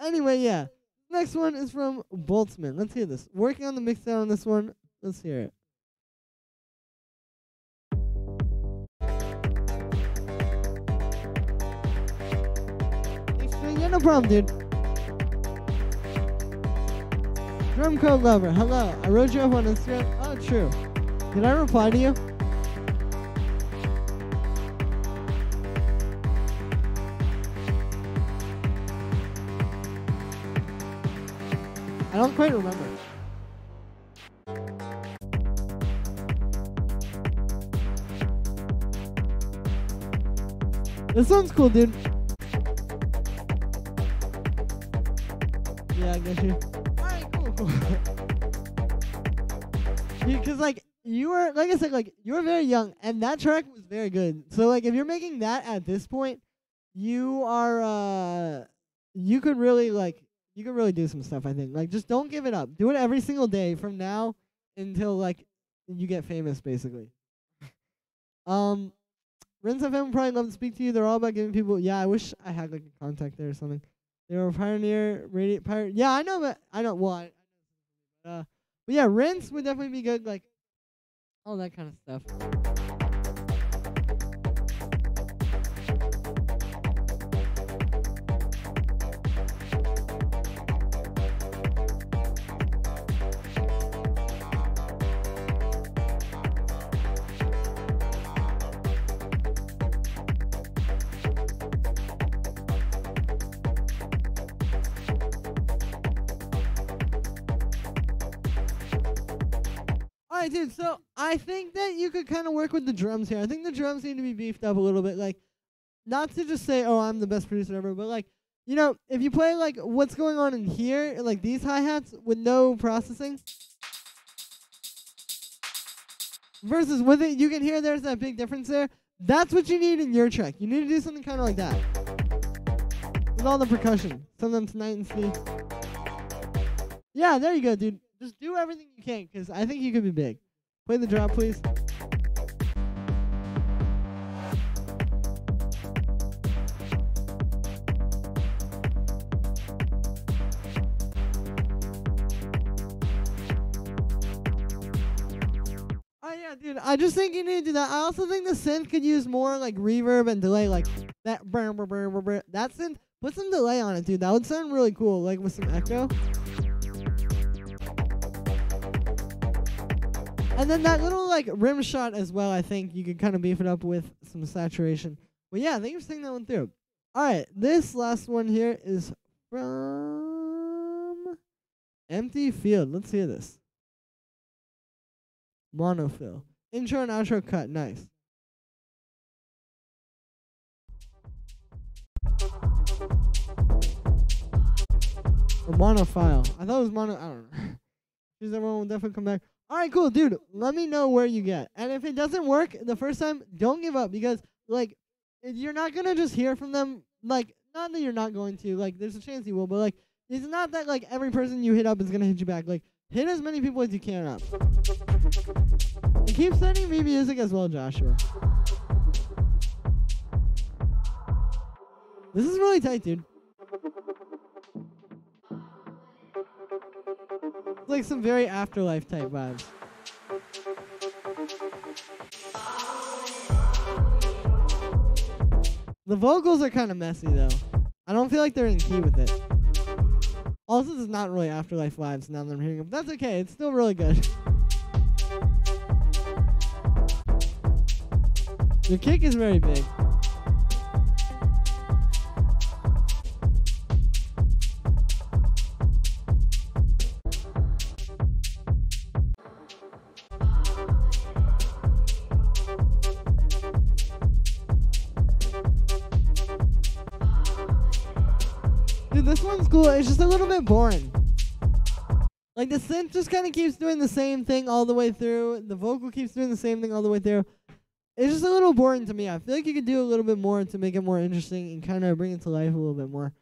Anyway, yeah. Next one is from Boltzmann. Let's hear this. Working on the mixdown on this one. Let's hear it. Yeah, no problem, dude. Drum code lover. Hello. I wrote you up on Instagram. Oh, true. Did I reply to you? I don't quite remember. This one's cool, dude. Yeah, I get you. Alright, cool. Because, like, you were, like I said, like, you were very young, and that track was very good. So, like, if you're making that at this point, you are, you could really, like, you could really do some stuff, I think. Like, just don't give it up. Do it every single day from now until, like, you get famous, basically. Rinse FM would probably love to speak to you. They're all about giving people... Yeah, I wish I had, like, a contact there or something. They were a pioneer, radio... Yeah, I know, but... I don't... Well, but yeah, Rinse would definitely be good, like, all that kind of stuff. Alright, dude, so I think that you could kind of work with the drums here. I think the drums need to be beefed up a little bit. Like, not to just say, oh, I'm the best producer ever, but, like, you know, if you play, like, what's going on in here, like these hi-hats with no processing, versus with it, you can hear there's that big difference there. That's what you need in your track. You need to do something kind of like that. With all the percussion. Sometimes night and sleep. Yeah, there you go, dude. Just do everything you can, because I think you could be big. Play the drop, please. Oh, yeah, dude. I just think you need to do that. I also think the synth could use more, like, reverb and delay, like that. That synth, put some delay on it, dude. That would sound really cool, like with some echo. And then that little, like, rim shot as well, I think you could kind of beef it up with some saturation. But yeah, thank you for seeing that one through. Alright, this last one here is from Empty Field. Let's hear this. Monofill. Intro and outro cut. Nice. Or monophile. I thought it was mono. I don't know. Because everyone will definitely come back. Alright, cool, dude. Let me know where you get. And if it doesn't work the first time, don't give up. Because, like, you're not going to just hear from them. Like, not that you're not going to. Like, there's a chance you will. But, like, it's not that, like, every person you hit up is going to hit you back. Like, hit as many people as you can up. And keep sending me music as well, Joshua. This is really tight, dude. It's like some very Afterlife type vibes. The vocals are kind of messy though. I don't feel like they're in key with it. Also, this is not really Afterlife vibes now that I'm hearing them. But that's okay. It's still really good. Your kick is very big. Dude, this one's cool. It's just a little bit boring. Like, the synth just kind of keeps doing the same thing all the way through. The vocal keeps doing the same thing all the way through. it's just a little boring to me. I feel like you could do a little bit more to make it more interesting and kind of bring it to life a little bit more.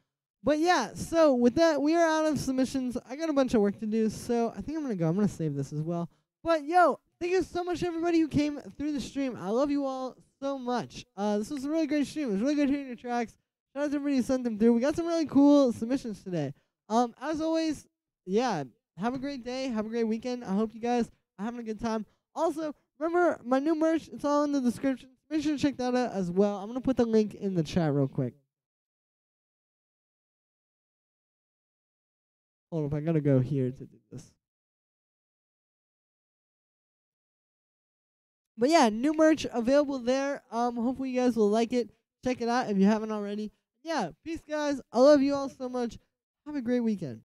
But yeah, so with that, we are out of submissions. I got a bunch of work to do, so I think I'm going to go. I'm going to save this as well. But yo, thank you so much, everybody who came through the stream. I love you all so much. This was a really great stream. It was really good hearing your tracks. Shout out to everybody who sent them through. We got some really cool submissions today. As always, yeah, have a great day. Have a great weekend. I hope you guys are having a good time. Also, remember my new merch. It's all in the description. Make sure to check that out as well. I'm going to put the link in the chat real quick. Hold up, I got to go here to do this. But yeah, new merch available there. Hopefully you guys will like it. Check it out if you haven't already. Yeah, peace guys. I love you all so much. Have a great weekend.